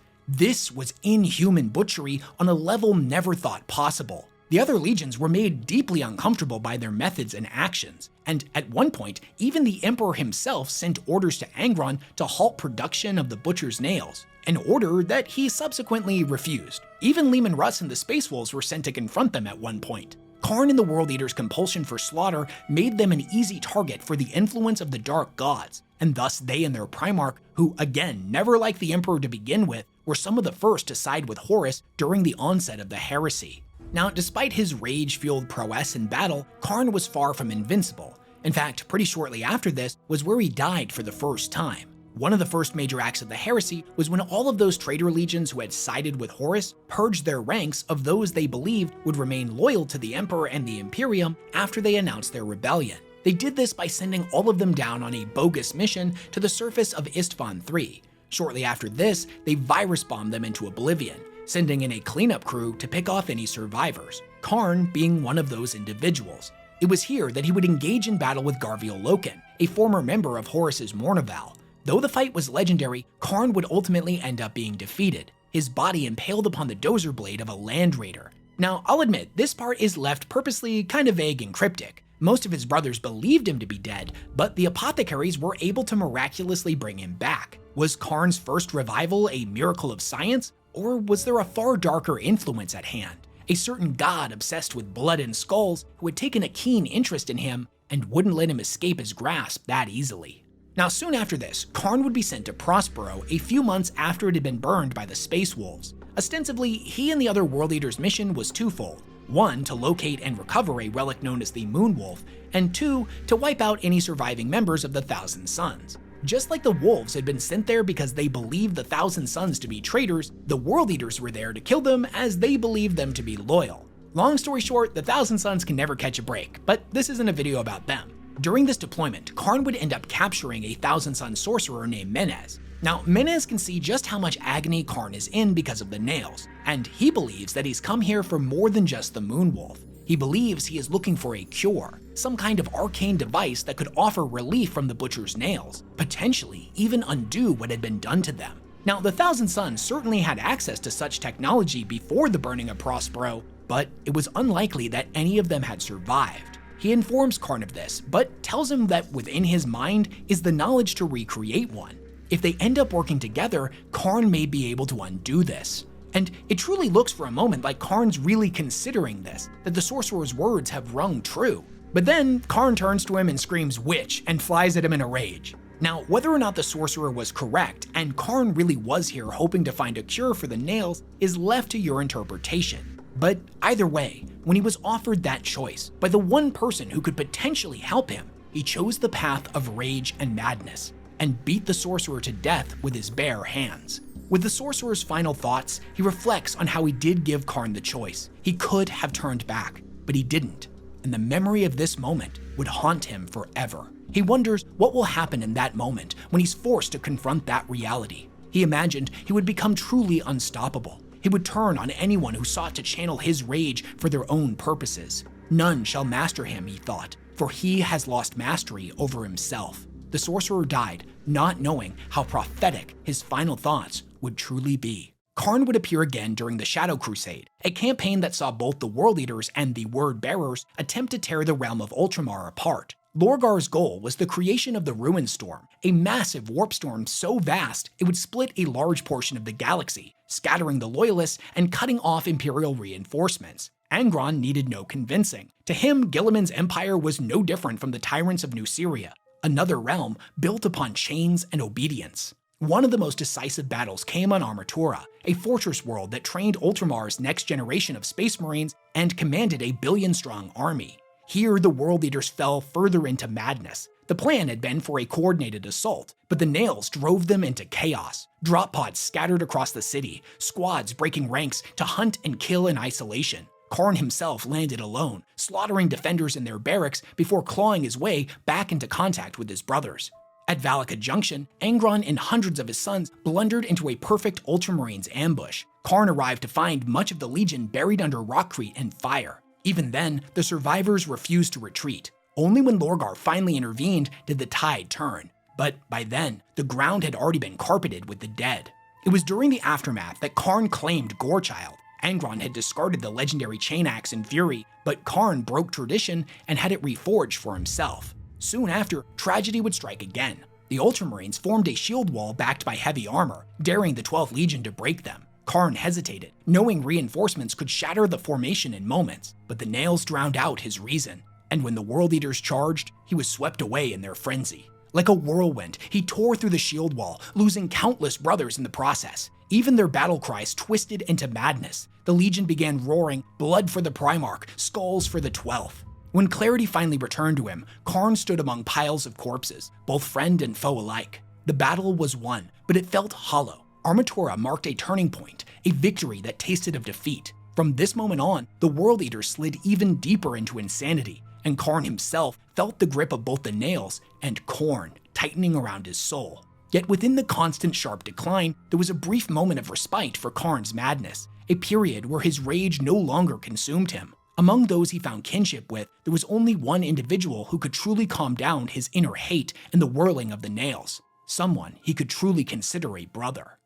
A: was inhuman butchery on a level never thought possible. The other legions were made deeply uncomfortable by their methods and actions, and at one point, even the Emperor himself sent orders to Angron to halt production of the Butcher's Nails, an order that he subsequently refused. Even Leman Russ and the Space Wolves were sent to confront them at one point. Kharn and the World Eaters' compulsion for slaughter made them an easy target for the influence of the Dark Gods, and thus they and their Primarch, who again never liked the Emperor to begin with, were some of the first to side with Horus during the onset of the Heresy. Now, despite his rage-fueled prowess in battle, Kharn was far from invincible. In fact, pretty shortly after this was where he died for the first time. One of the first major acts of the Heresy was when all of those traitor legions who had sided with Horus purged their ranks of those they believed would remain loyal to the Emperor and the Imperium after they announced their rebellion. They did this by sending all of them down on a bogus mission to the surface of Istvan III. Shortly after this, they virus bombed them into oblivion, sending in a cleanup crew to pick off any survivors, Kharn being one of those individuals. It was here that he would engage in battle with Garviel Loken, a former member of Horus's Mournival. Though the fight was legendary, Kharn would ultimately end up being defeated, his body impaled upon the dozer blade of a land raider. Now, I'll admit, this part is left purposely kind of vague and cryptic. Most of his brothers believed him to be dead, but the apothecaries were able to miraculously bring him back. Was Kharn's first revival a miracle of science? Or was there a far darker influence at hand? A certain god obsessed with blood and skulls who had taken a keen interest in him and wouldn't let him escape his grasp that easily. Now, soon after this, Kharn would be sent to Prospero a few months after it had been burned by the Space Wolves. Ostensibly, he and the other World Eaters' mission was twofold. One, to locate and recover a relic known as the Moon Wolf, and two, to wipe out any surviving members of the Thousand Sons. Just like the Wolves had been sent there because they believed the Thousand Sons to be traitors, the World Eaters were there to kill them as they believed them to be loyal. Long story short, the Thousand Sons can never catch a break, but this isn't a video about them. During this deployment, Kharn would end up capturing a Thousand Son sorcerer named Menez. Now, Menez can see just how much agony Kharn is in because of the nails, and he believes that he's come here for more than just the Moon Wolf. He believes he is looking for a cure, some kind of arcane device that could offer relief from the Butcher's nails, potentially even undo what had been done to them. Now, the Thousand Sons certainly had access to such technology before the burning of Prospero, but it was unlikely that any of them had survived. He informs Kharn of this, but tells him that within his mind is the knowledge to recreate one. If they end up working together, Kharn may be able to undo this. And it truly looks for a moment like Kharn's really considering this, that the sorcerer's words have rung true. But then Kharn turns to him and screams "witch" and flies at him in a rage. Now, whether or not the sorcerer was correct and Kharn really was here hoping to find a cure for the nails is left to your interpretation. But either way, when he was offered that choice by the one person who could potentially help him, he chose the path of rage and madness and beat the sorcerer to death with his bare hands. With the sorcerer's final thoughts, he reflects on how he did give Kharn the choice. He could have turned back, but he didn't, and the memory of this moment would haunt him forever. He wonders what will happen in that moment when he's forced to confront that reality. He imagined he would become truly unstoppable. He would turn on anyone who sought to channel his rage for their own purposes. None shall master him, he thought, for he has lost mastery over himself. The sorcerer died, not knowing how prophetic his final thoughts would truly be. Kharn would appear again during the Shadow Crusade, a campaign that saw both the World Eaters and the Word Bearers attempt to tear the realm of Ultramar apart. Lorgar's goal was the creation of the Ruin Storm, a massive warp storm so vast it would split a large portion of the galaxy, scattering the Loyalists and cutting off Imperial reinforcements. Angron needed no convincing. To him, Guilliman's empire was no different from the tyrants of New Syria, another realm built upon chains and obedience. One of the most decisive battles came on Armatura, a fortress world that trained Ultramar's next generation of Space Marines and commanded a billion-strong army. Here, the World Eaters fell further into madness. The plan had been for a coordinated assault, but the nails drove them into chaos. Drop pods scattered across the city, squads breaking ranks to hunt and kill in isolation. Kharn himself landed alone, slaughtering defenders in their barracks before clawing his way back into contact with his brothers. At Valaka Junction, Angron and hundreds of his sons blundered into a perfect Ultramarines ambush. Kharn arrived to find much of the Legion buried under rockcrete and fire. Even then, the survivors refused to retreat. Only when Lorgar finally intervened did the tide turn. But by then, the ground had already been carpeted with the dead. It was during the aftermath that Kharn claimed Gorechild, Angron had discarded the legendary chain axe in fury, but Kharn broke tradition and had it reforged for himself. Soon after, tragedy would strike again. The Ultramarines formed a shield wall backed by heavy armor, daring the 12th Legion to break them. Kharn hesitated, knowing reinforcements could shatter the formation in moments, but the nails drowned out his reason. And when the World Eaters charged, he was swept away in their frenzy. Like a whirlwind, he tore through the shield wall, losing countless brothers in the process. Even their battle cries twisted into madness. The Legion began roaring, blood for the Primarch, skulls for the 12th. When clarity finally returned to him, Kharn stood among piles of corpses, both friend and foe alike. The battle was won, but it felt hollow. Armatura marked a turning point, a victory that tasted of defeat. From this moment on, the World Eaters slid even deeper into insanity, and Kharn himself felt the grip of both the nails and Khorne tightening around his soul. Yet within the constant sharp decline, there was a brief moment of respite for Kharn's madness, a period where his rage no longer consumed him. Among those he found kinship with, there was only one individual who could truly calm down his inner hate and the whirling of the nails, someone he could truly consider a brother.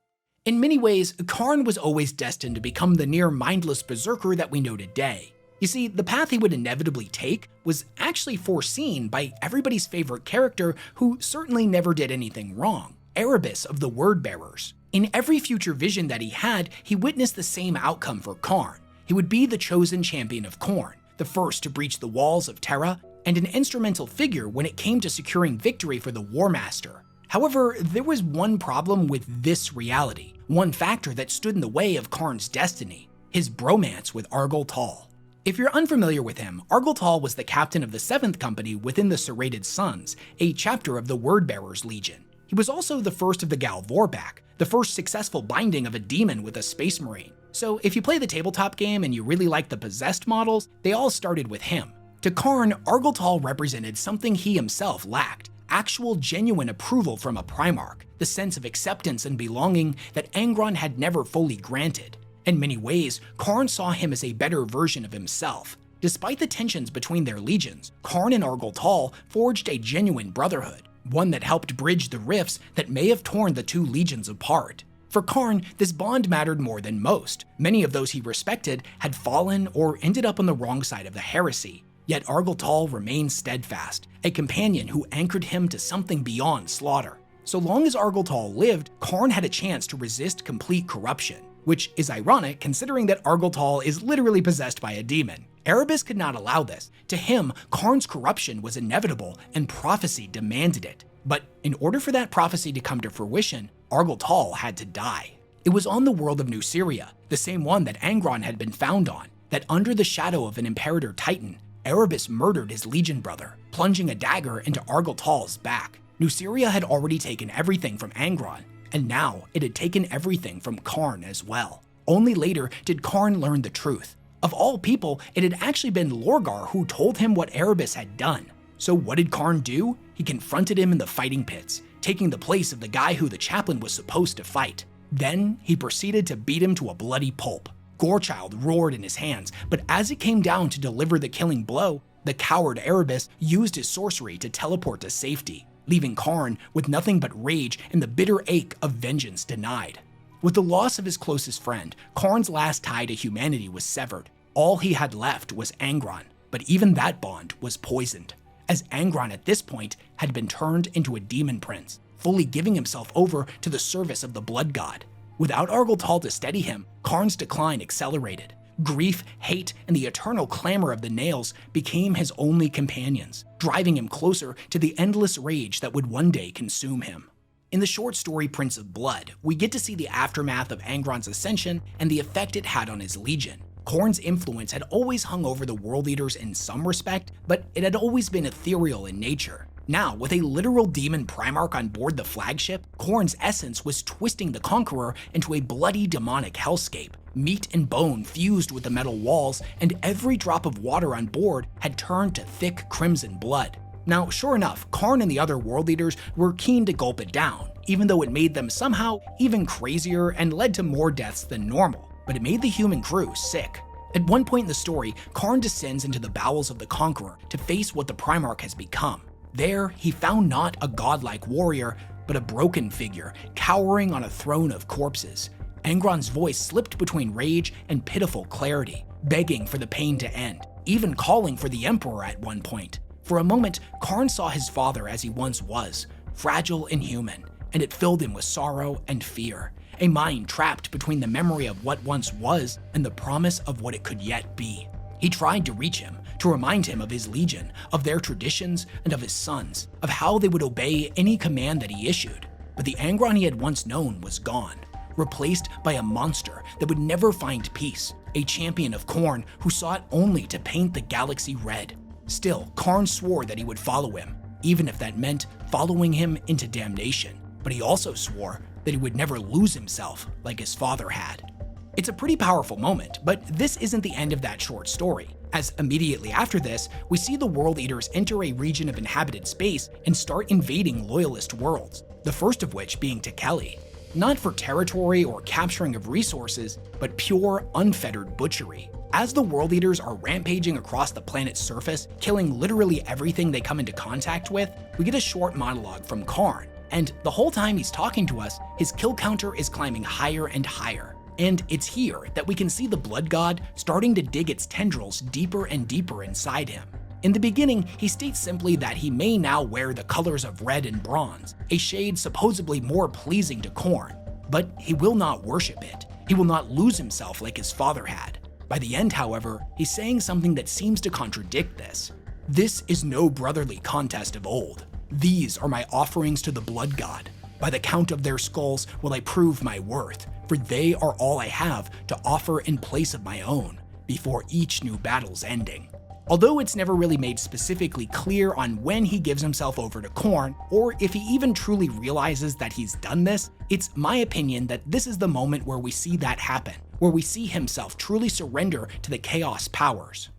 A: In many ways, Kharn was always destined to become the near-mindless berserker that we know today. You see, the path he would inevitably take was actually foreseen by everybody's favorite character who certainly never did anything wrong, Erebus of the Word-Bearers. In every future vision that he had, he witnessed the same outcome for Kharn. He would be the chosen champion of Khorne, the first to breach the walls of Terra, and an instrumental figure when it came to securing victory for the War Master. However, there was one problem with this reality, one factor that stood in the way of Kharn's destiny, his bromance with Argol Tal. If you're unfamiliar with him, Argol Tal was the captain of the 7th Company within the Serrated Suns, a chapter of the Word-Bearers Legion. He was also the first of the Gal Vorbak, the first successful binding of a demon with a Space Marine. So if you play the tabletop game and you really like the possessed models, they all started with him. To Kharn, Argol Tal represented something he himself lacked, actual genuine approval from a Primarch, the sense of acceptance and belonging that Angron had never fully granted. In many ways, Kharn saw him as a better version of himself. Despite the tensions between their legions, Kharn and Argol Tal forged a genuine brotherhood, one that helped bridge the rifts that may have torn the two legions apart. For Kharn, this bond mattered more than most. Many of those he respected had fallen or ended up on the wrong side of the heresy. Yet Argol Tal remained steadfast, a companion who anchored him to something beyond slaughter. So long as Argol Tal lived, Kharn had a chance to resist complete corruption, which is ironic considering that Argol Tal is literally possessed by a demon. Erebus could not allow this. To him, Kharn's corruption was inevitable and prophecy demanded it. But in order for that prophecy to come to fruition, Argol Tal had to die. It was on the world of New Syria, the same one that Angron had been found on, that under the shadow of an Imperator Titan, Erebus murdered his Legion brother, plunging a dagger into Argol Tal's back. New Syria had already taken everything from Angron, and now it had taken everything from Kharn as well. Only later did Kharn learn the truth. Of all people, it had actually been Lorgar who told him what Erebus had done. So what did Kharn do? He confronted him in the fighting pits, taking the place of the guy who the chaplain was supposed to fight. Then he proceeded to beat him to a bloody pulp. Gorechild roared in his hands, but as it came down to deliver the killing blow, the coward Erebus used his sorcery to teleport to safety, leaving Kharn with nothing but rage and the bitter ache of vengeance denied. With the loss of his closest friend, Kharn's last tie to humanity was severed. All he had left was Angron, but even that bond was poisoned, as Angron at this point had been turned into a demon prince, fully giving himself over to the service of the blood god. Without Argol Tal to steady him, Kharn's decline accelerated. Grief, hate, and the eternal clamor of the nails became his only companions, driving him closer to the endless rage that would one day consume him. In the short story Prince of Blood, we get to see the aftermath of Angron's ascension and the effect it had on his legion. Khorne's influence had always hung over the World Eaters in some respect, but it had always been ethereal in nature. Now, with a literal demon Primarch on board the flagship, Khorne's essence was twisting the Conqueror into a bloody demonic hellscape. Meat and bone fused with the metal walls, and every drop of water on board had turned to thick crimson blood. Now, sure enough, Kharn and the other World Eaters were keen to gulp it down, even though it made them somehow even crazier and led to more deaths than normal. But it made the human crew sick. At one point in the story, Kharn descends into the bowels of the Conqueror to face what the Primarch has become. There, he found not a godlike warrior, but a broken figure, cowering on a throne of corpses. Angron's voice slipped between rage and pitiful clarity, begging for the pain to end, even calling for the Emperor at one point. For a moment, Kharn saw his father as he once was, fragile and human, and it filled him with sorrow and fear, a mind trapped between the memory of what once was and the promise of what it could yet be. He tried to reach him, to remind him of his legion, of their traditions, and of his sons, of how they would obey any command that he issued. But the Angron he had once known was gone, replaced by a monster that would never find peace, a champion of Khorne who sought only to paint the galaxy red. Still, Kharn swore that he would follow him, even if that meant following him into damnation. But he also swore that he would never lose himself like his father had. It's a pretty powerful moment, but this isn't the end of that short story, as immediately after this, we see the World Eaters enter a region of inhabited space and start invading Loyalist worlds, the first of which being Tekeli. Not for territory or capturing of resources, but pure, unfettered butchery. As the World Eaters are rampaging across the planet's surface, killing literally everything they come into contact with, we get a short monologue from Kharn, and the whole time he's talking to us, his kill counter is climbing higher and higher. And it's here that we can see the Blood God starting to dig its tendrils deeper and deeper inside him. In the beginning, he states simply that he may now wear the colors of red and bronze, a shade supposedly more pleasing to Khorne, but he will not worship it. He will not lose himself like his father had. By the end, however, he's saying something that seems to contradict this. This is no brotherly contest of old. These are my offerings to the Blood God. By the count of their skulls will I prove my worth, for they are all I have to offer in place of my own, before each new battle's ending. Although it's never really made specifically clear on when he gives himself over to Khorne, or if he even truly realizes that he's done this, it's my opinion that this is the moment where we see that happen, where we see himself truly surrender to the Chaos powers.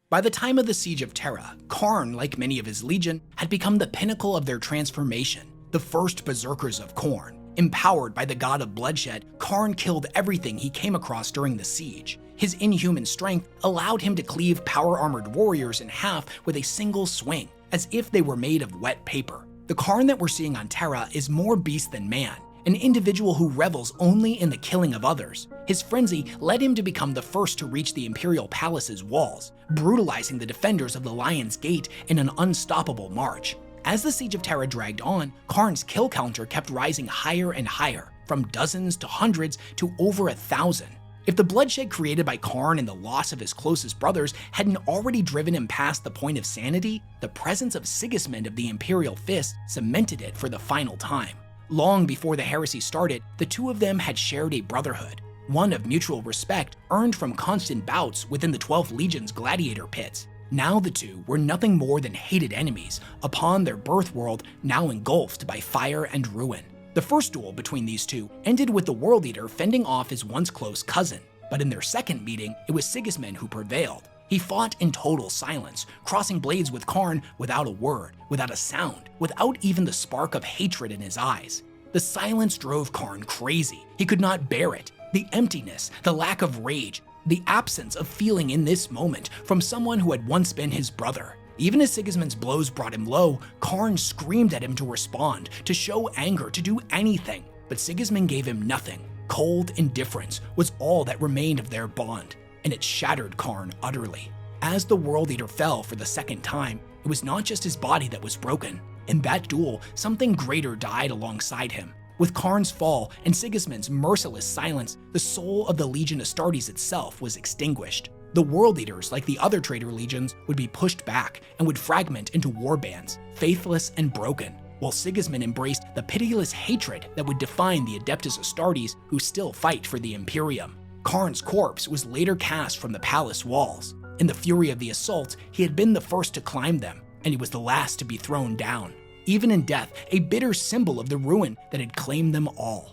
A: By the time of the Siege of Terra, Kharn, like many of his legion, had become the pinnacle of their transformation, the first berserkers of Khorne. Empowered by the god of bloodshed, Kharn killed everything he came across during the siege. His inhuman strength allowed him to cleave power-armored warriors in half with a single swing, as if they were made of wet paper. The Kharn that we're seeing on Terra is more beast than man, an individual who revels only in the killing of others. His frenzy led him to become the first to reach the Imperial Palace's walls, brutalizing the defenders of the Lion's Gate in an unstoppable march. As the Siege of Terra dragged on, Kharn's kill counter kept rising higher and higher, from dozens to hundreds to over 1,000. If the bloodshed created by Kharn and the loss of his closest brothers hadn't already driven him past the point of sanity, the presence of Sigismund of the Imperial Fist cemented it for the final time. Long before the Heresy started, the two of them had shared a brotherhood, one of mutual respect earned from constant bouts within the 12th Legion's gladiator pits. Now the two were nothing more than hated enemies upon their birth world now engulfed by fire and ruin. The first duel between these two ended with the World Eater fending off his once close cousin, but in their second meeting, it was Sigismund who prevailed. He fought in total silence, crossing blades with Kharn without a word, without a sound, without even the spark of hatred in his eyes. The silence drove Kharn crazy. He could not bear it. The emptiness, the lack of rage, the absence of feeling in this moment from someone who had once been his brother. Even as Sigismund's blows brought him low, Kharn screamed at him to respond, to show anger, to do anything. But Sigismund gave him nothing. Cold indifference was all that remained of their bond, and it shattered Kharn utterly. As the World Eater fell for the second time, it was not just his body that was broken. In that duel, something greater died alongside him. With Kharn's fall and Sigismund's merciless silence, the soul of the Legion Astartes itself was extinguished. The World Eaters, like the other traitor legions, would be pushed back and would fragment into warbands, faithless and broken, while Sigismund embraced the pitiless hatred that would define the Adeptus Astartes who still fight for the Imperium. Kharn's corpse was later cast from the palace walls. In the fury of the assault, he had been the first to climb them, and he was the last to be thrown down. Even in death, a bitter symbol of the ruin that had claimed them all.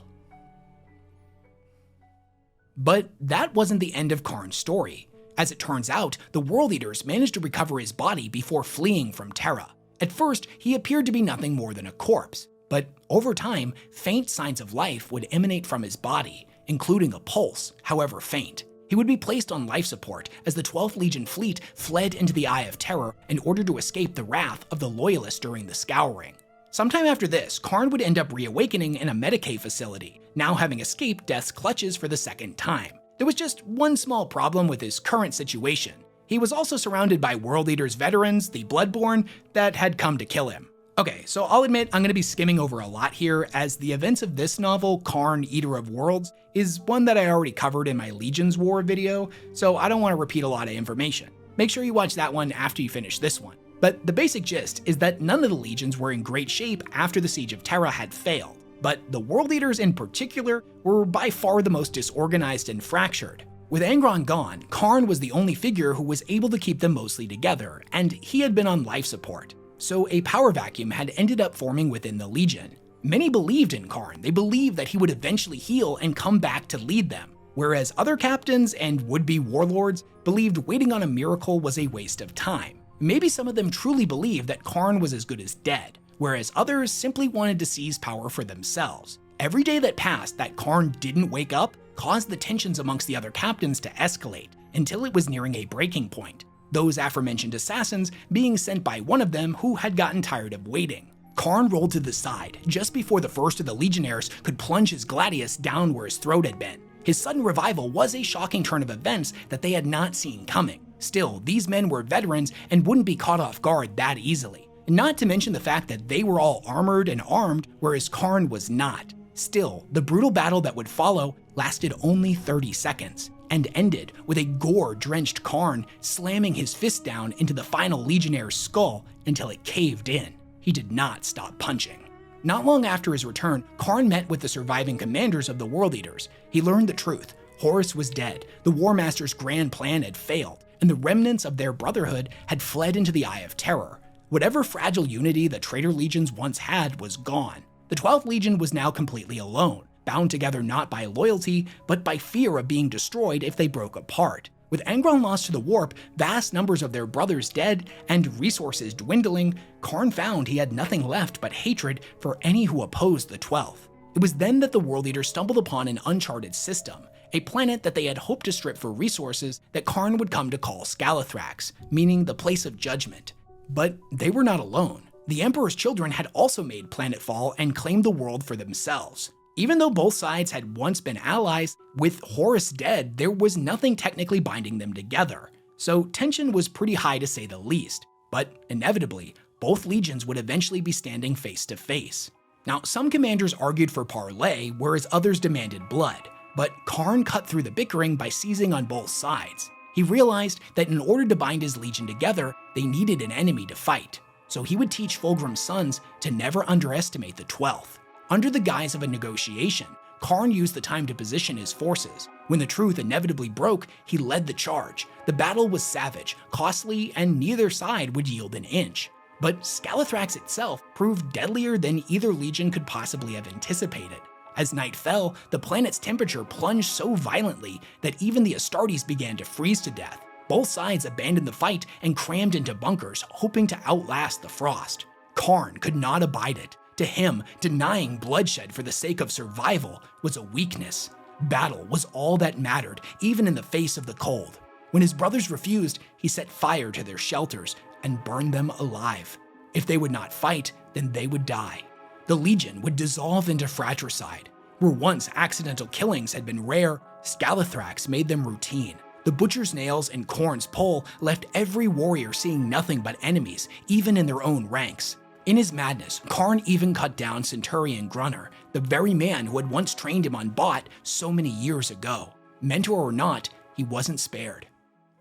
A: But that wasn't the end of Kharn's story. As it turns out, the World Eaters managed to recover his body before fleeing from Terra. At first, he appeared to be nothing more than a corpse, but over time, faint signs of life would emanate from his body, including a pulse, however faint. He would be placed on life support as the 12th Legion fleet fled into the Eye of Terror in order to escape the wrath of the Loyalists during the Scouring. Sometime after this, Kharn would end up reawakening in a Medicaid facility, now having escaped death's clutches for the second time. There was just one small problem with his current situation. He was also surrounded by World Eater's veterans, the Bloodborne, that had come to kill him. Okay, so I'll admit I'm going to be skimming over a lot here, as the events of this novel, Kharn, Eater of Worlds, is one that I already covered in my Legion's War video, so I don't want to repeat a lot of information. Make sure you watch that one after you finish this one. But the basic gist is that none of the legions were in great shape after the Siege of Terra had failed, but the World Eaters in particular were by far the most disorganized and fractured. With Angron gone, Kharn was the only figure who was able to keep them mostly together, and he had been on life support. So a power vacuum had ended up forming within the Legion. Many believed in Kharn. They believed that he would eventually heal and come back to lead them, whereas other captains and would-be warlords believed waiting on a miracle was a waste of time. Maybe some of them truly believed that Kharn was as good as dead, whereas others simply wanted to seize power for themselves. Every day that passed that Kharn didn't wake up caused the tensions amongst the other captains to escalate until it was nearing a breaking point. Those aforementioned assassins being sent by one of them who had gotten tired of waiting. Kharn rolled to the side just before the first of the legionnaires could plunge his gladius down where his throat had been. His sudden revival was a shocking turn of events that they had not seen coming. Still, these men were veterans and wouldn't be caught off guard that easily. Not to mention the fact that they were all armored and armed, whereas Kharn was not. Still, the brutal battle that would follow lasted only 30 seconds, and ended with a gore-drenched Kharn slamming his fist down into the final legionnaire's skull until it caved in. He did not stop punching. Not long after his return, Kharn met with the surviving commanders of the World Eaters. He learned the truth. Horus was dead, the War Master's grand plan had failed, and the remnants of their Brotherhood had fled into the Eye of Terror. Whatever fragile unity the traitor legions once had was gone. The 12th Legion was now completely alone, bound together not by loyalty, but by fear of being destroyed if they broke apart. With Angron lost to the warp, vast numbers of their brothers dead, and resources dwindling, Kharn found he had nothing left but hatred for any who opposed the 12th. It was then that the World Eaters stumbled upon an uncharted system, a planet that they had hoped to strip for resources that Kharn would come to call Skalathrax, meaning the place of judgment. But they were not alone. The Emperor's children had also made planetfall and claimed the world for themselves. Even though both sides had once been allies, with Horus dead, there was nothing technically binding them together. So tension was pretty high to say the least. But inevitably, both legions would eventually be standing face to face. Now, some commanders argued for parley, whereas others demanded blood. But Kharn cut through the bickering by seizing on both sides. He realized that in order to bind his legion together, they needed an enemy to fight. So he would teach Fulgrim's sons to never underestimate the 12th. Under the guise of a negotiation, Kharn used the time to position his forces. When the truth inevitably broke, he led the charge. The battle was savage, costly, and neither side would yield an inch. But Skalathrax itself proved deadlier than either legion could possibly have anticipated. As night fell, the planet's temperature plunged so violently that even the Astartes began to freeze to death. Both sides abandoned the fight and crammed into bunkers, hoping to outlast the frost. Kharn could not abide it. To him, denying bloodshed for the sake of survival was a weakness. Battle was all that mattered, even in the face of the cold. When his brothers refused, he set fire to their shelters and burned them alive. If they would not fight, then they would die. The Legion would dissolve into fratricide. Where once accidental killings had been rare, Skalathrax made them routine. The butcher's nails and Khorne's pole left every warrior seeing nothing but enemies, even in their own ranks. In his madness, Kharn even cut down Centurion Grunner, the very man who had once trained him on Bot so many years ago. Mentor or not, he wasn't spared.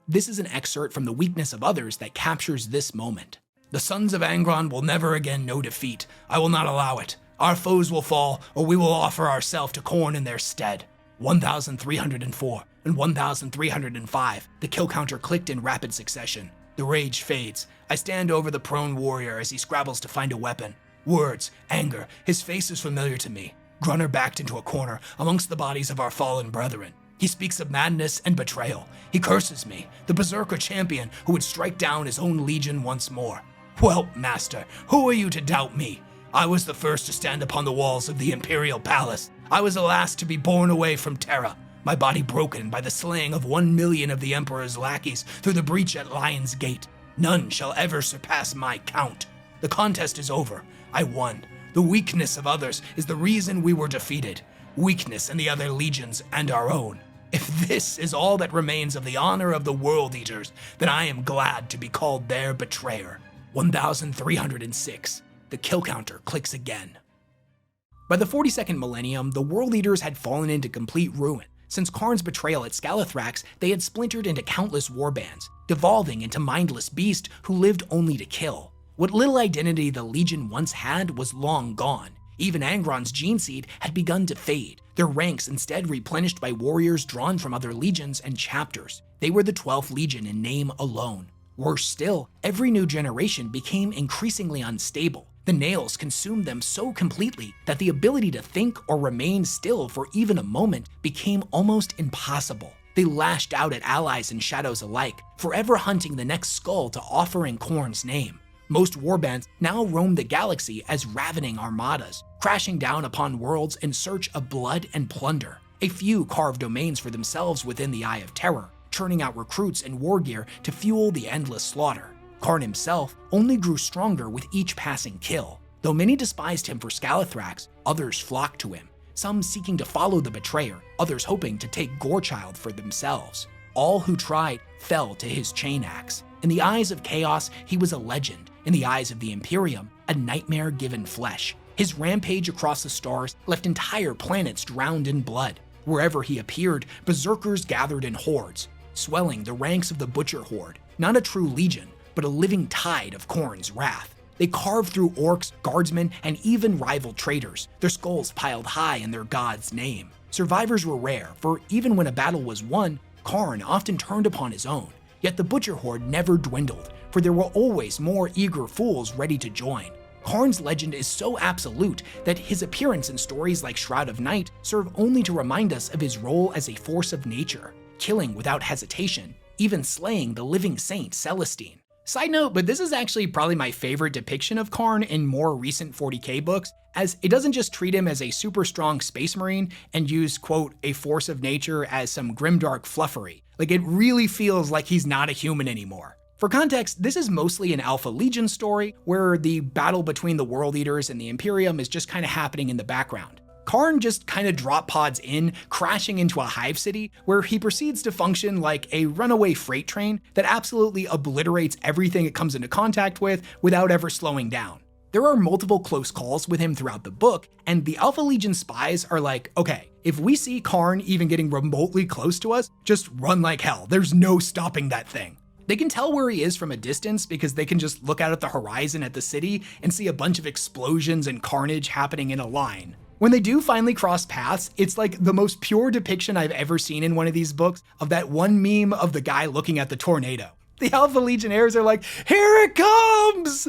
A: This is an excerpt from The Weakness of Others that captures this moment. "The sons of Angron will never again know defeat. I will not allow it. Our foes will fall, or we will offer ourselves to Kharn in their stead." 1,304 and 1,305, the kill counter clicked in rapid succession. The rage fades. I stand over the prone warrior as he scrabbles to find a weapon. Words, anger, his face is familiar to me. Grunner backed into a corner amongst the bodies of our fallen brethren. He speaks of madness and betrayal. He curses me, the berserker champion who would strike down his own legion once more. Well, master, who are you to doubt me? I was the first to stand upon the walls of the Imperial Palace. I was the last to be borne away from Terra, my body broken by the slaying of 1 million of the Emperor's lackeys through the breach at Lion's Gate. None shall ever surpass my count. The contest is over. I won. The weakness of others is the reason we were defeated. Weakness in the other legions and our own. If this is all that remains of the honor of the World Eaters, then I am glad to be called their betrayer. 1,306. The kill counter clicks again. By the 42nd millennium, the World Eaters had fallen into complete ruin. Since Kharn's betrayal at Skalathrax, they had splintered into countless warbands, devolving into mindless beasts who lived only to kill. What little identity the Legion once had was long gone. Even Angron's gene seed had begun to fade, their ranks instead replenished by warriors drawn from other legions and chapters. They were the 12th Legion in name alone. Worse still, every new generation became increasingly unstable. The nails consumed them so completely that the ability to think or remain still for even a moment became almost impossible. They lashed out at allies and shadows alike, forever hunting the next skull to offer in Khorne's name. Most warbands now roam the galaxy as ravening armadas, crashing down upon worlds in search of blood and plunder. A few carve domains for themselves within the Eye of Terror, churning out recruits and war gear to fuel the endless slaughter. Kharn himself only grew stronger with each passing kill. Though many despised him for Skalathrax, others flocked to him, some seeking to follow the betrayer, others hoping to take Gorechild for themselves. All who tried fell to his chain axe. In the eyes of Chaos, he was a legend. In the eyes of the Imperium, a nightmare given flesh. His rampage across the stars left entire planets drowned in blood. Wherever he appeared, berserkers gathered in hordes, swelling the ranks of the Butcher Horde, not a true legion, but a living tide of Khorne's wrath. They carved through orcs, guardsmen, and even rival traitors, their skulls piled high in their god's name. Survivors were rare, for even when a battle was won, Kharn often turned upon his own. Yet the Butcher Horde never dwindled, for there were always more eager fools ready to join. Kharn's legend is so absolute that his appearance in stories like Shroud of Night serve only to remind us of his role as a force of nature, killing without hesitation, even slaying the living saint Celestine. Side note, but this is actually probably my favorite depiction of Kharn in more recent 40K books, as it doesn't just treat him as a super strong space marine and use, quote, a force of nature as some grimdark fluffery. Like, it really feels like he's not a human anymore. For context, this is mostly an Alpha Legion story, where the battle between the World Eaters and the Imperium is just kind of happening in the background. Kharn just kind of drop pods in, crashing into a hive city, where he proceeds to function like a runaway freight train that absolutely obliterates everything it comes into contact with without ever slowing down. There are multiple close calls with him throughout the book, and the Alpha Legion spies are like, okay, if we see Kharn even getting remotely close to us, just run like hell. There's no stopping that thing. They can tell where he is from a distance because they can just look out at the horizon at the city and see a bunch of explosions and carnage happening in a line. When they do finally cross paths, it's like the most pure depiction I've ever seen in one of these books of that one meme of the guy looking at the tornado. The Alpha Legionnaires are like, here it comes!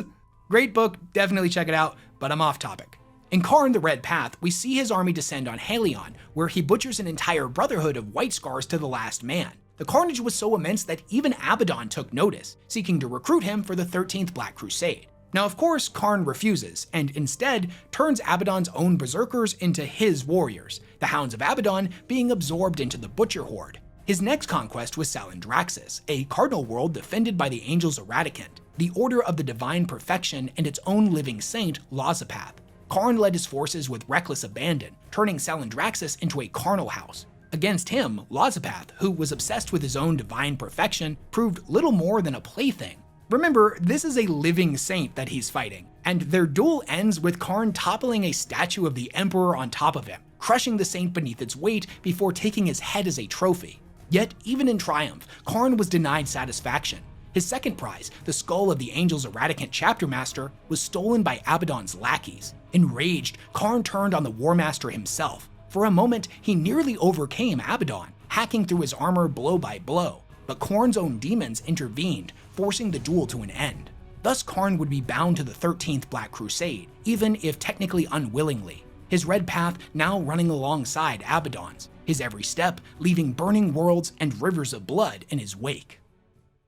A: Great book, definitely check it out, but I'm off topic. In Kharn the Red Path, we see his army descend on Halion, where he butchers an entire brotherhood of White Scars to the last man. The carnage was so immense that even Abaddon took notice, seeking to recruit him for the 13th Black Crusade. Now, of course, Kharn refuses, and instead turns Abaddon's own berserkers into his warriors, the Hounds of Abaddon being absorbed into the Butcher Horde. His next conquest was Salandraxxus, a cardinal world defended by the Angels Eradicant, the Order of the Divine Perfection and its own living saint, Lozapath. Kharn led his forces with reckless abandon, turning Salandraxxus into a carnal house. Against him, Lozapath, who was obsessed with his own divine perfection, proved little more than a plaything. Remember, this is a living saint that he's fighting, and their duel ends with Kharn toppling a statue of the Emperor on top of him, crushing the saint beneath its weight before taking his head as a trophy. Yet, even in triumph, Kharn was denied satisfaction. His second prize, the skull of the Angels Eradicant chapter master, was stolen by Abaddon's lackeys. Enraged, Kharn turned on the War Master himself. For a moment, he nearly overcame Abaddon, hacking through his armor blow by blow. But Kharn's own demons intervened, forcing the duel to an end. Thus, Kharn would be bound to the 13th Black Crusade, even if technically unwillingly. His red path now running alongside Abaddon's, his every step leaving burning worlds and rivers of blood in his wake.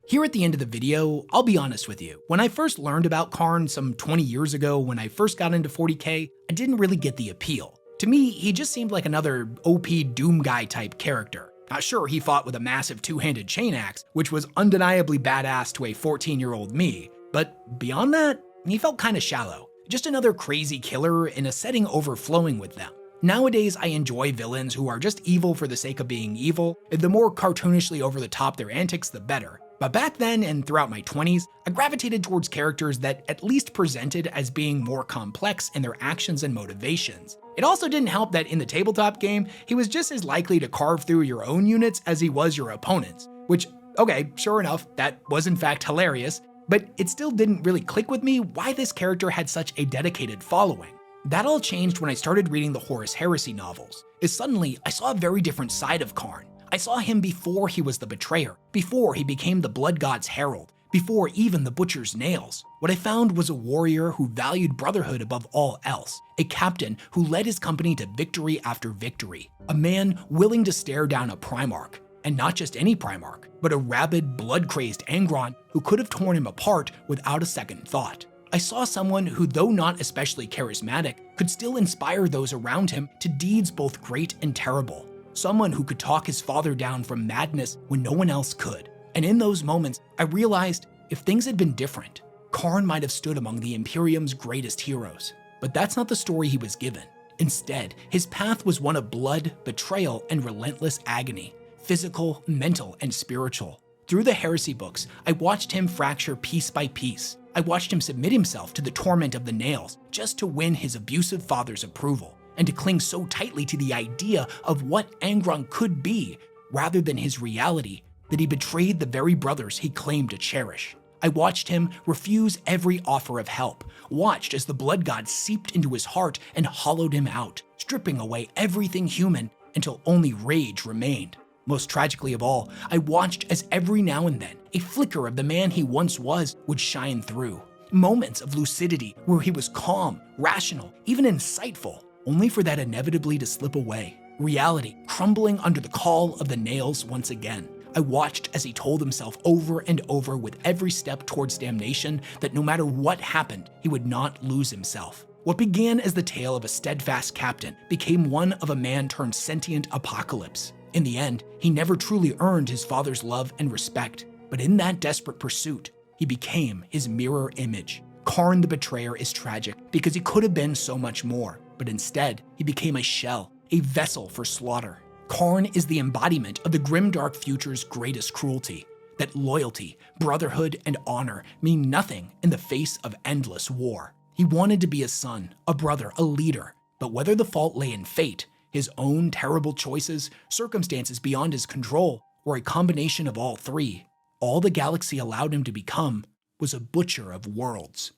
A: Here at the end of the video, I'll be honest with you. When I first learned about Kharn some 20 years ago when I first got into 40K, I didn't really get the appeal. To me, he just seemed like another OP Doom guy type character. Sure, he fought with a massive two-handed chain axe, which was undeniably badass to a 14-year-old me, but beyond that, he felt kinda shallow. just another crazy killer in a setting overflowing with them. Nowadays, I enjoy villains who are just evil for the sake of being evil. The more cartoonishly over the top their antics, the better. But back then and throughout my 20s, I gravitated towards characters that at least presented as being more complex in their actions and motivations. It also didn't help that in the tabletop game, he was just as likely to carve through your own units as he was your opponent's, which, okay, sure enough, that was in fact hilarious, but it still didn't really click with me why this character had such a dedicated following. That all changed when I started reading the Horus Heresy novels, as suddenly I saw a very different side of Kharn. I saw him before he was the betrayer, before he became the blood god's herald, before even the butcher's nails. What I found was a warrior who valued brotherhood above all else, a captain who led his company to victory after victory, a man willing to stare down a Primarch, and not just any Primarch, but a rabid, blood-crazed Angron who could have torn him apart without a second thought. I saw someone who, though not especially charismatic, could still inspire those around him to deeds both great and terrible. Someone who could talk his father down from madness when no one else could. And in those moments, I realized if things had been different, Kharn might have stood among the Imperium's greatest heroes. But that's not the story he was given. Instead, his path was one of blood, betrayal, and relentless agony, physical, mental, and spiritual. Through the Heresy books, I watched him fracture piece by piece. I watched him submit himself to the torment of the nails just to win his abusive father's approval, and to cling so tightly to the idea of what Angron could be rather than his reality that he betrayed the very brothers he claimed to cherish. I watched him refuse every offer of help, watched as the blood god seeped into his heart and hollowed him out, stripping away everything human until only rage remained. Most tragically of all, I watched as every now and then a flicker of the man he once was would shine through. Moments of lucidity where he was calm, rational, even insightful, only for that inevitably to slip away. Reality crumbling under the call of the nails once again. I watched as he told himself over and over with every step towards damnation that no matter what happened, he would not lose himself. What began as the tale of a steadfast captain became one of a man turned sentient apocalypse. In the end, he never truly earned his father's love and respect, but in that desperate pursuit, he became his mirror image. Kharn the Betrayer is tragic because he could have been so much more, but instead, he became a shell, a vessel for slaughter. Kharn is the embodiment of the grimdark future's greatest cruelty, that loyalty, brotherhood, and honor mean nothing in the face of endless war. He wanted to be a son, a brother, a leader, but whether the fault lay in fate, his own terrible choices, circumstances beyond his control, or a combination of all three, all the galaxy allowed him to become was a butcher of worlds.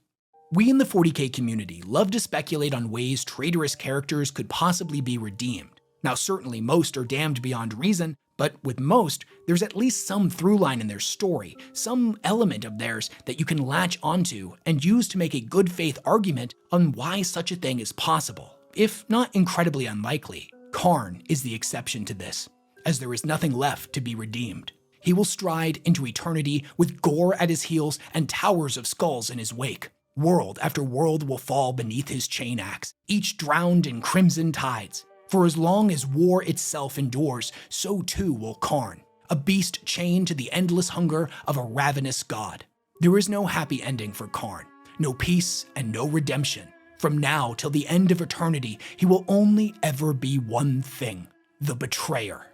A: We in the 40K community love to speculate on ways traitorous characters could possibly be redeemed. Now certainly most are damned beyond reason, but with most, there's at least some through line in their story, some element of theirs that you can latch onto and use to make a good faith argument on why such a thing is possible. If not incredibly unlikely, Kharn is the exception to this, as there is nothing left to be redeemed. He will stride into eternity with gore at his heels and towers of skulls in his wake. World after world will fall beneath his chain axe, each drowned in crimson tides. For as long as war itself endures, so too will Kharn, a beast chained to the endless hunger of a ravenous god. There is no happy ending for Kharn, no peace and no redemption. From now till the end of eternity, he will only ever be one thing: the Betrayer.